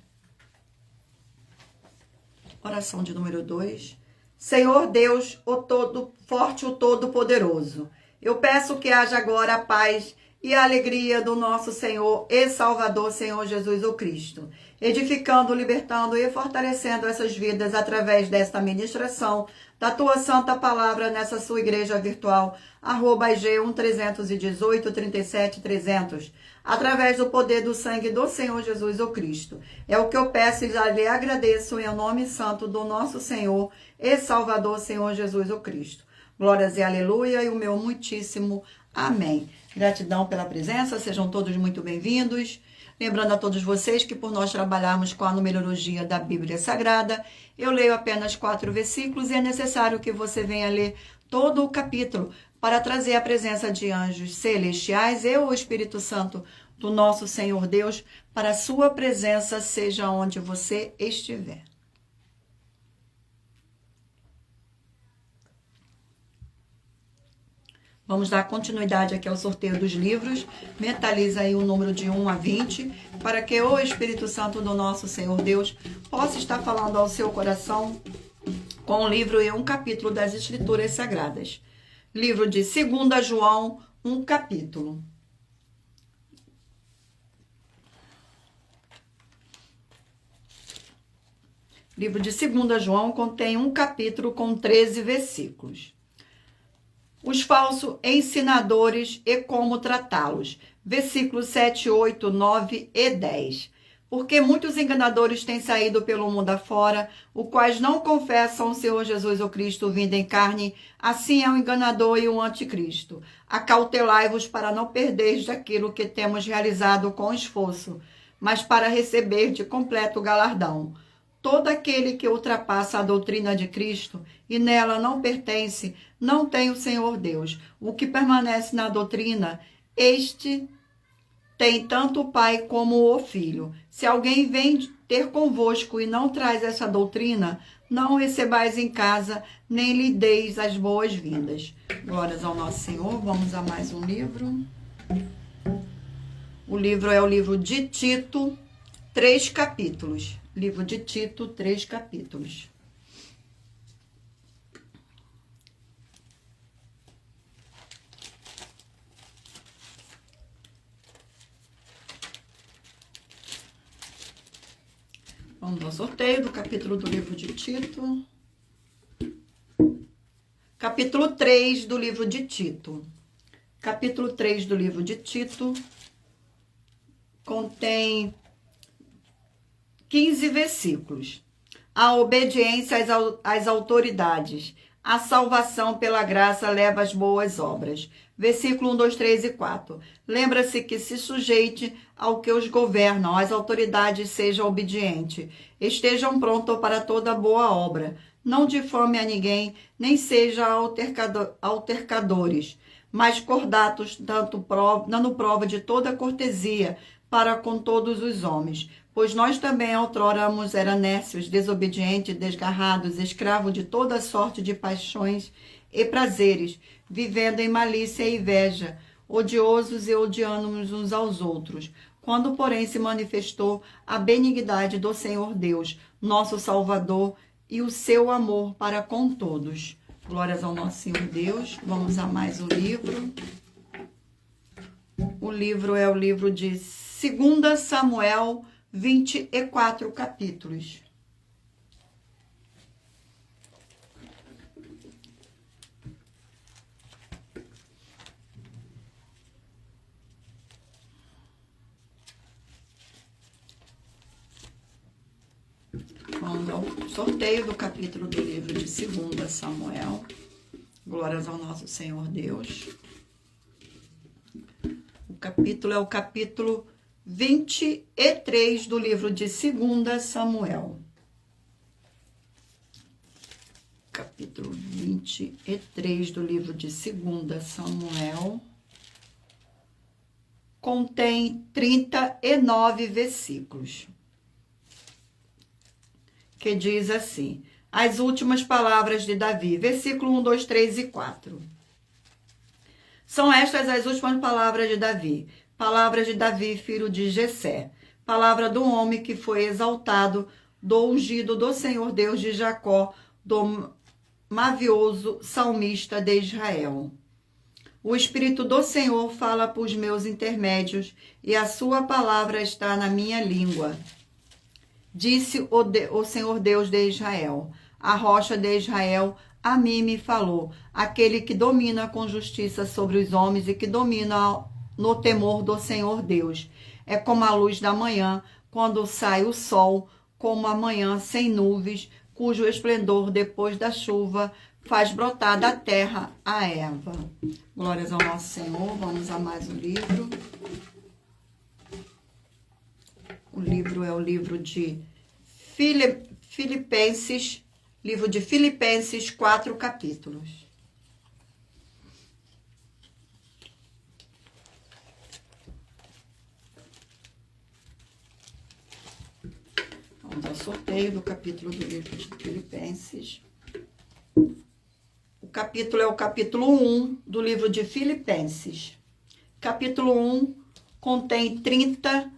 Speaker 1: Oração de número 2. Senhor Deus, o todo forte, o todo-poderoso, eu peço que haja agora a paz e a alegria do nosso Senhor e Salvador, Senhor Jesus o Cristo, edificando, libertando e fortalecendo essas vidas através desta ministração da tua santa palavra nessa sua igreja virtual, @G1-318-37-300, através do poder do sangue do Senhor Jesus o Cristo. É o que eu peço e já lhe agradeço em nome santo do nosso Senhor e Salvador, Senhor Jesus o Cristo. Glórias e aleluia e o meu muitíssimo amém. Gratidão pela presença, sejam todos muito bem-vindos. Lembrando a todos vocês que por nós trabalharmos com a numerologia da Bíblia Sagrada, eu leio apenas 4 versículos e é necessário que você venha ler todo o capítulo para trazer a presença de anjos celestiais e o Espírito Santo do nosso Senhor Deus para a sua presença, seja onde você estiver. Vamos dar continuidade aqui ao sorteio dos livros. Mentaliza aí o número de 1 a 20, para que o Espírito Santo do nosso Senhor Deus possa estar falando ao seu coração com um livro e um capítulo das Escrituras Sagradas. Livro de 2 João, um capítulo. Livro de 2 João contém um capítulo com 13 versículos. Os falsos ensinadores e como tratá-los. Versículos 7, 8, 9 e 10. Porque muitos enganadores têm saído pelo mundo afora, os quais não confessam o Senhor Jesus o Cristo vindo em carne, assim é o enganador e o anticristo. Acautelai-vos para não perderes aquilo que temos realizado com esforço, mas para receber de completo galardão. Todo aquele que ultrapassa a doutrina de Cristo e nela não pertence, não tem o Senhor Deus. O que permanece na doutrina, este tem tanto o Pai como o Filho. Se alguém vem ter convosco e não traz essa doutrina, não recebais em casa, nem lhe deis as boas-vindas. Glórias ao nosso Senhor. Vamos a mais um livro. O livro é o livro de Tito, 3 capítulos. Livro de Tito, 3 capítulos. Vamos ao sorteio do capítulo do livro de Tito. Capítulo 3 do livro de Tito. Capítulo 3 do livro de Tito contém 15 versículos. A obediência às autoridades. A salvação pela graça leva às boas obras. Versículo 1, 2, 3 e 4. Lembra-se que se sujeite ao que os governam, as autoridades sejam obedientes. Estejam prontos para toda boa obra. Não difame a ninguém, nem sejam altercadores, mas cordatos, dando prova de toda cortesia para com todos os homens. Pois nós também outrora éramos nércios, desobedientes, desgarrados, escravos de toda sorte de paixões e prazeres, vivendo em malícia e inveja, odiosos e odiando-nos uns aos outros. Quando, porém, se manifestou a benignidade do Senhor Deus, nosso Salvador, e o seu amor para com todos. Glórias ao nosso Senhor Deus. Vamos a mais um livro. O livro é o livro de 2 Samuel, 24 capítulos. Vamos ao sorteio do capítulo do livro de 2 Samuel. Glórias ao nosso Senhor Deus. O capítulo é o capítulo 23 do livro de 2 Samuel. capítulo 23 do livro de 2 Samuel. Contém 39 versículos, que diz assim: as últimas palavras de Davi, versículo 1, 2, 3 e 4. São estas as últimas palavras de Davi, filho de Jessé, palavra do homem que foi exaltado, do ungido do Senhor Deus de Jacó, do mavioso salmista de Israel. O Espírito do Senhor fala por meus intermédios, e a sua palavra está na minha língua. Disse o Senhor Deus de Israel, a rocha de Israel, a mim me falou, aquele que domina com justiça sobre os homens e que domina no temor do Senhor Deus. É como a luz da manhã, quando sai o sol, como a manhã sem nuvens, cujo esplendor depois da chuva faz brotar da terra a erva. Glórias ao nosso Senhor. Vamos a mais um livro. O livro é o livro de Filipenses, 4 capítulos. Vamos ao sorteio do capítulo do livro de Filipenses. O capítulo é o capítulo 1 do livro de Filipenses. Capítulo 1 contém 30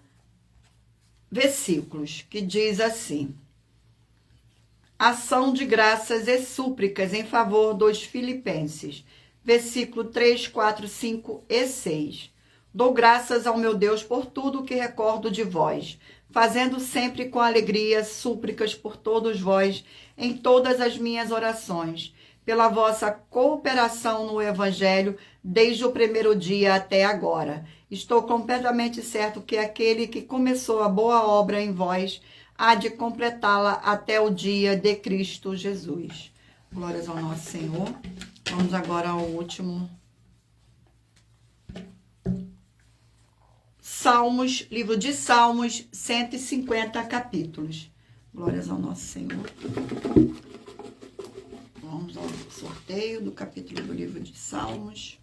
Speaker 1: versículos, que diz assim: ação de graças e súplicas em favor dos filipenses. Versículo 3, 4, 5 e 6. Dou graças ao meu Deus por tudo o que recordo de vós, fazendo sempre com alegria súplicas por todos vós, em todas as minhas orações, pela vossa cooperação no Evangelho, desde o primeiro dia até agora. Estou completamente certo que aquele que começou a boa obra em vós há de completá-la até o dia de Cristo Jesus. Glórias ao nosso Senhor. Vamos agora ao último. Salmos, livro de Salmos, 150 capítulos. Glórias ao nosso Senhor. Vamos ao sorteio do capítulo do livro de Salmos.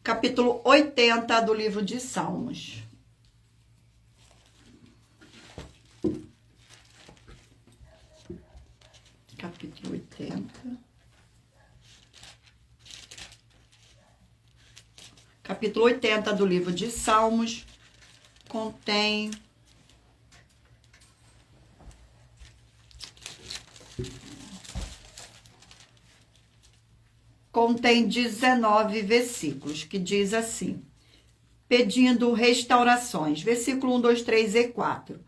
Speaker 1: Capítulo 80 do livro de Salmos. Capítulo 80. Capítulo 80 do livro de Salmos contém contém 19 versículos, que diz assim: pedindo restaurações. Versículo 1, 2, 3 e 4.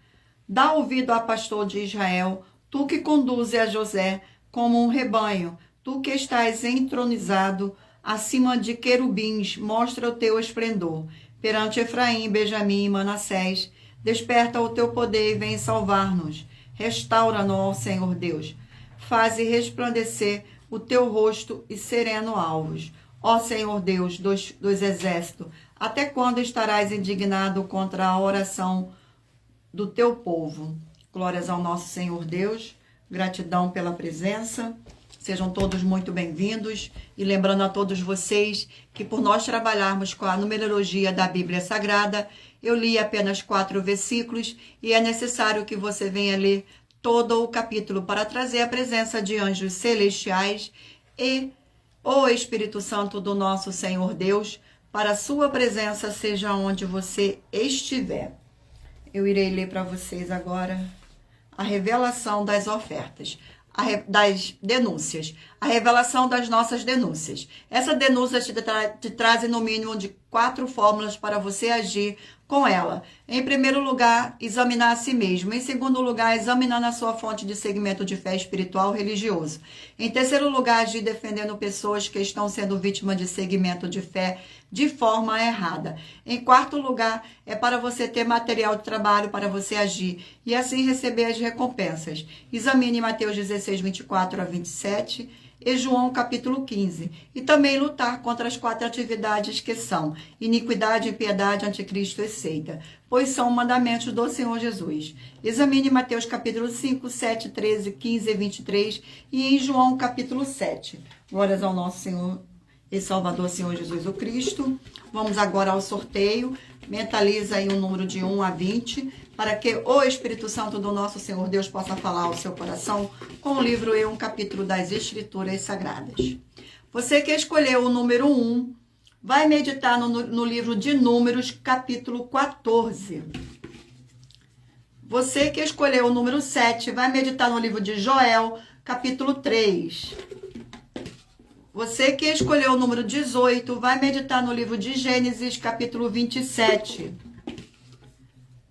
Speaker 1: Dá ouvido a pastor de Israel, tu que conduzes a José como um rebanho, tu que estás entronizado acima de querubins, mostra o teu esplendor. Perante Efraim, Benjamim e Manassés, desperta o teu poder e vem salvar-nos. Restaura-nos, ó Senhor Deus. Faze resplandecer o teu rosto e sereno alvos. Ó Senhor Deus dos exércitos, até quando estarás indignado contra a oração do teu povo? Glórias ao nosso Senhor Deus. Gratidão pela presença. Sejam todos muito bem-vindos. E lembrando a todos vocês que por nós trabalharmos com a numerologia da Bíblia Sagrada, eu li apenas 4 versículos e é necessário que você venha ler todo o capítulo para trazer a presença de anjos celestiais e o Espírito Santo do nosso Senhor Deus, para a sua presença seja onde você estiver. Eu irei ler para vocês agora a revelação das ofertas, das denúncias, a revelação das nossas denúncias. Essa denúncia te traz no mínimo de 4 fórmulas para você agir com ela. Em primeiro lugar, examinar a si mesmo. Em segundo lugar, examinando a sua fonte de segmento de fé espiritual religioso. Em terceiro lugar, agir defendendo pessoas que estão sendo vítimas de segmento de fé de forma errada. Em quarto lugar, é para você ter material de trabalho para você agir e assim receber as recompensas. Examine Mateus 16, 24 a 27 e João capítulo 15. E também lutar contra as 4 atividades que são iniquidade, impiedade, anticristo e seita, pois são mandamentos do Senhor Jesus. Examine Mateus capítulo 5, 7, 13, 15 e 23 e em João capítulo 7. Glórias ao nosso Senhor e Salvador, Senhor Jesus o Cristo. Vamos agora ao sorteio. Mentaliza aí o número de 1 a 20, para que o Espírito Santo do nosso Senhor Deus possa falar ao seu coração com o livro e um capítulo das Escrituras Sagradas. Você que escolheu o número 1, vai meditar no livro de Números, capítulo 14. Você que escolheu o número 7, vai meditar no livro de Joel, capítulo 3. Você que escolheu o número 18, vai meditar no livro de Gênesis, capítulo 27.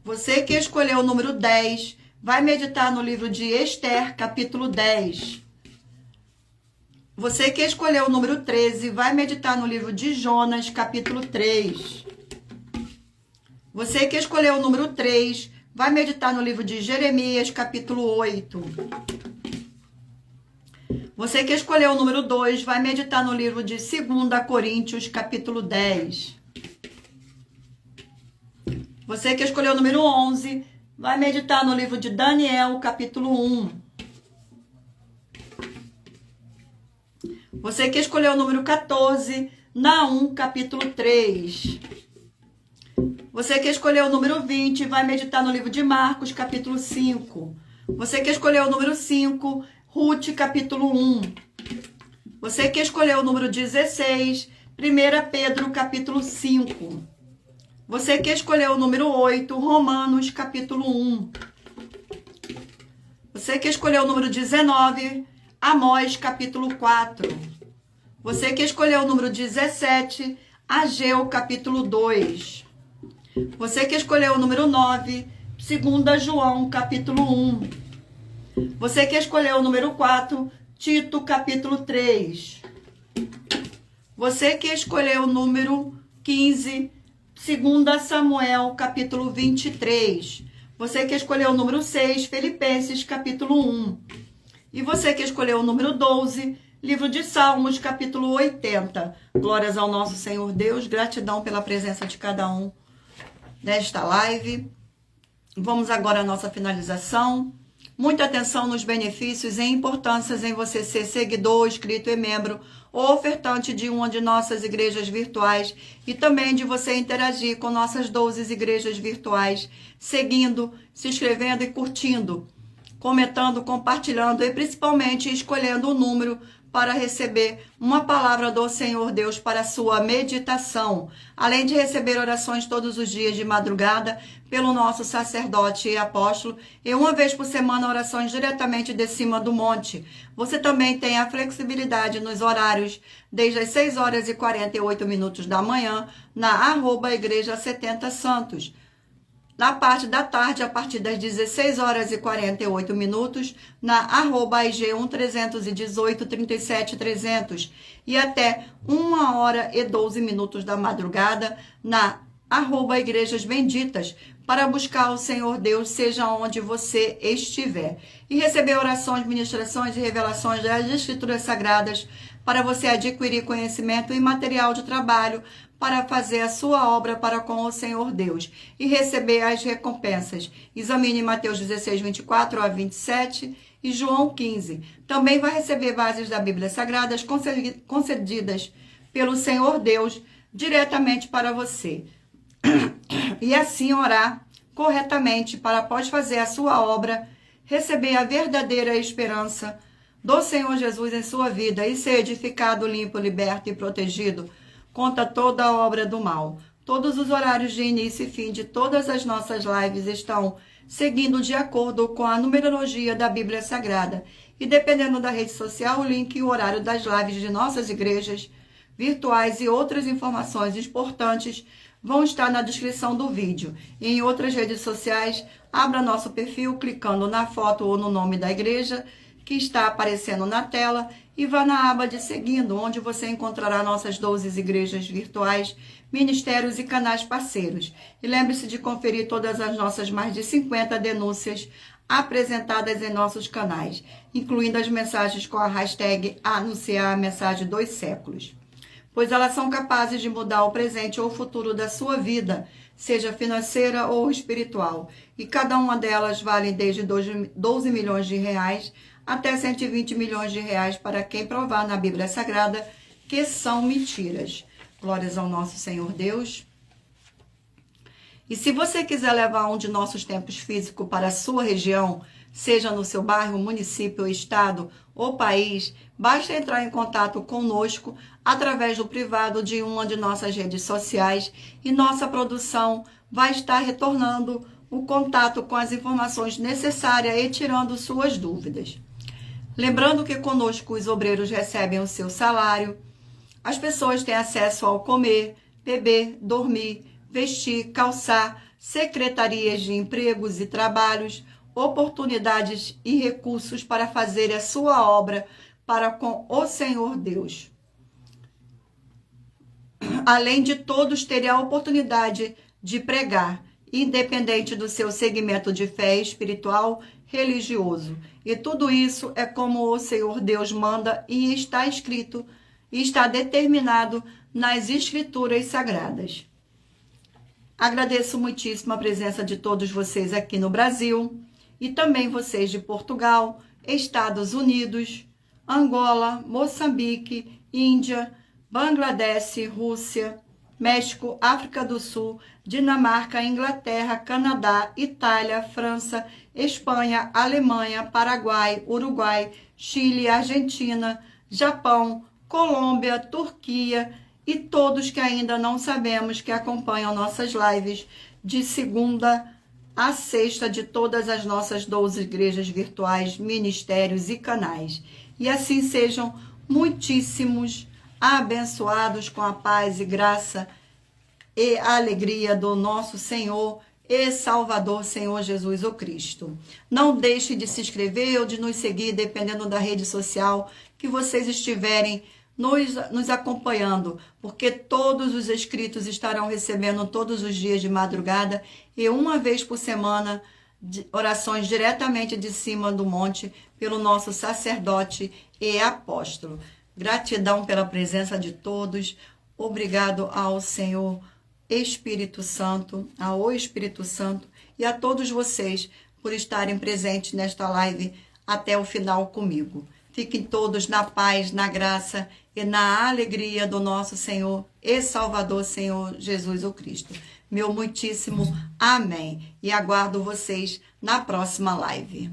Speaker 1: Você que escolheu o número 10, vai meditar no livro de Esther, capítulo 10. Você que escolheu o número 13, vai meditar no livro de Jonas, capítulo 3. Você que escolheu o número 3, vai meditar no livro de Jeremias, capítulo 8. Você que escolheu o número 2, vai meditar no livro de 2 Coríntios, capítulo 10. Você que escolheu o número 11, vai meditar no livro de Daniel, capítulo 1. Você que escolheu o número 14, Naum, capítulo 3. Você que escolheu o número 20, vai meditar no livro de Marcos, capítulo 5. Você que escolheu o número 5, Ruth, capítulo 1. Você que escolheu o número 16, 1 Pedro, capítulo 5. Você que escolheu o número 8, Romanos, capítulo 1. Você que escolheu o número 19, Amós, capítulo 4. Você que escolheu o número 17, Ageu, capítulo 2. Você que escolheu o número 9, 2 João, capítulo 1. Você que escolheu o número 4, Tito, capítulo 3. Você que escolheu o número 15, 2 Samuel, capítulo 23. Você que escolheu o número 6, Filipenses, capítulo 1. E você que escolheu o número 12, livro de Salmos, capítulo 80. Glórias ao nosso Senhor Deus, gratidão pela presença de cada um nesta live. Vamos agora à nossa finalização. Muita atenção nos benefícios e importâncias em você ser seguidor, inscrito e membro ou ofertante de uma de nossas igrejas virtuais e também de você interagir com nossas 12 igrejas virtuais, seguindo, se inscrevendo e curtindo, comentando, compartilhando e principalmente escolhendo o número para receber uma palavra do Senhor Deus para a sua meditação, além de receber orações todos os dias de madrugada pelo nosso sacerdote e apóstolo, e uma vez por semana orações diretamente de cima do monte. Você também tem a flexibilidade nos horários desde as 6 horas e 48 minutos da manhã na @igreja 70 Santos. Na parte da tarde, a partir das 16 horas e 48 minutos, na @IG1318 37300 e até 1 hora e 12 minutos da madrugada, na @Igrejas Benditas, para buscar o Senhor Deus, seja onde você estiver. E receber orações, ministrações e revelações das Escrituras Sagradas, para você adquirir conhecimento e material de trabalho, para fazer a sua obra para com o Senhor Deus e receber as recompensas. Examine Mateus 16, 24 a 27 e João 15. Também vai receber bases da Bíblia Sagradas concedidas pelo Senhor Deus diretamente para você. E assim orar corretamente para, após fazer a sua obra, receber a verdadeira esperança do Senhor Jesus em sua vida e ser edificado, limpo, liberto e protegido contra toda a obra do mal. Todos os horários de início e fim de todas as nossas lives estão seguindo de acordo com a numerologia da Bíblia Sagrada. E dependendo da rede social, o link e o horário das lives de nossas igrejas virtuais e outras informações importantes vão estar na descrição do vídeo. E em outras redes sociais, abra nosso perfil clicando na foto ou no nome da igreja que está aparecendo na tela e vá na aba de seguindo, onde você encontrará nossas 12 igrejas virtuais, ministérios e canais parceiros. E lembre-se de conferir todas as nossas mais de 50 denúncias apresentadas em nossos canais, incluindo as mensagens com a hashtag Anunciar a Mensagem dos Séculos, pois elas são capazes de mudar o presente ou o futuro da sua vida, seja financeira ou espiritual, e cada uma delas vale desde 12 milhões de reais até 120 milhões de reais para quem provar na Bíblia Sagrada que são mentiras. Glórias ao nosso Senhor Deus. E se você quiser levar um de nossos templos físicos para a sua região, seja no seu bairro, município, estado ou país, basta entrar em contato conosco através do privado de uma de nossas redes sociais e nossa produção vai estar retornando o contato com as informações necessárias e tirando suas dúvidas. Lembrando que conosco os obreiros recebem o seu salário, as pessoas têm acesso ao comer, beber, dormir, vestir, calçar, secretarias de empregos e trabalhos, oportunidades e recursos para fazer a sua obra para com o Senhor Deus. Além de todos terem a oportunidade de pregar, independente do seu segmento de fé espiritual, religioso. E tudo isso é como o Senhor Deus manda e está escrito, e está determinado nas Escrituras Sagradas. Agradeço muitíssimo a presença de todos vocês aqui no Brasil e também vocês de Portugal, Estados Unidos, Angola, Moçambique, Índia, Bangladesh, Rússia, México, África do Sul, Dinamarca, Inglaterra, Canadá, Itália, França, Espanha, Alemanha, Paraguai, Uruguai, Chile, Argentina, Japão, Colômbia, Turquia e todos que ainda não sabemos que acompanham nossas lives de segunda a sexta de todas as nossas 12 igrejas virtuais, ministérios e canais. E assim sejam muitíssimos abençoados com a paz e graça e a alegria do nosso Senhor e Salvador, Senhor Jesus o Cristo. Não deixe de se inscrever ou de nos seguir, dependendo da rede social que vocês estiverem nos acompanhando, porque todos os inscritos estarão recebendo todos os dias de madrugada e uma vez por semana orações diretamente de cima do monte pelo nosso sacerdote e apóstolo. Gratidão pela presença de todos. Obrigado ao Senhor Espírito Santo, ao Espírito Santo e a todos vocês por estarem presentes nesta live até o final comigo. Fiquem todos na paz, na graça e na alegria do nosso Senhor e Salvador, Senhor Jesus o Cristo. Meu muitíssimo amém. E aguardo vocês na próxima live.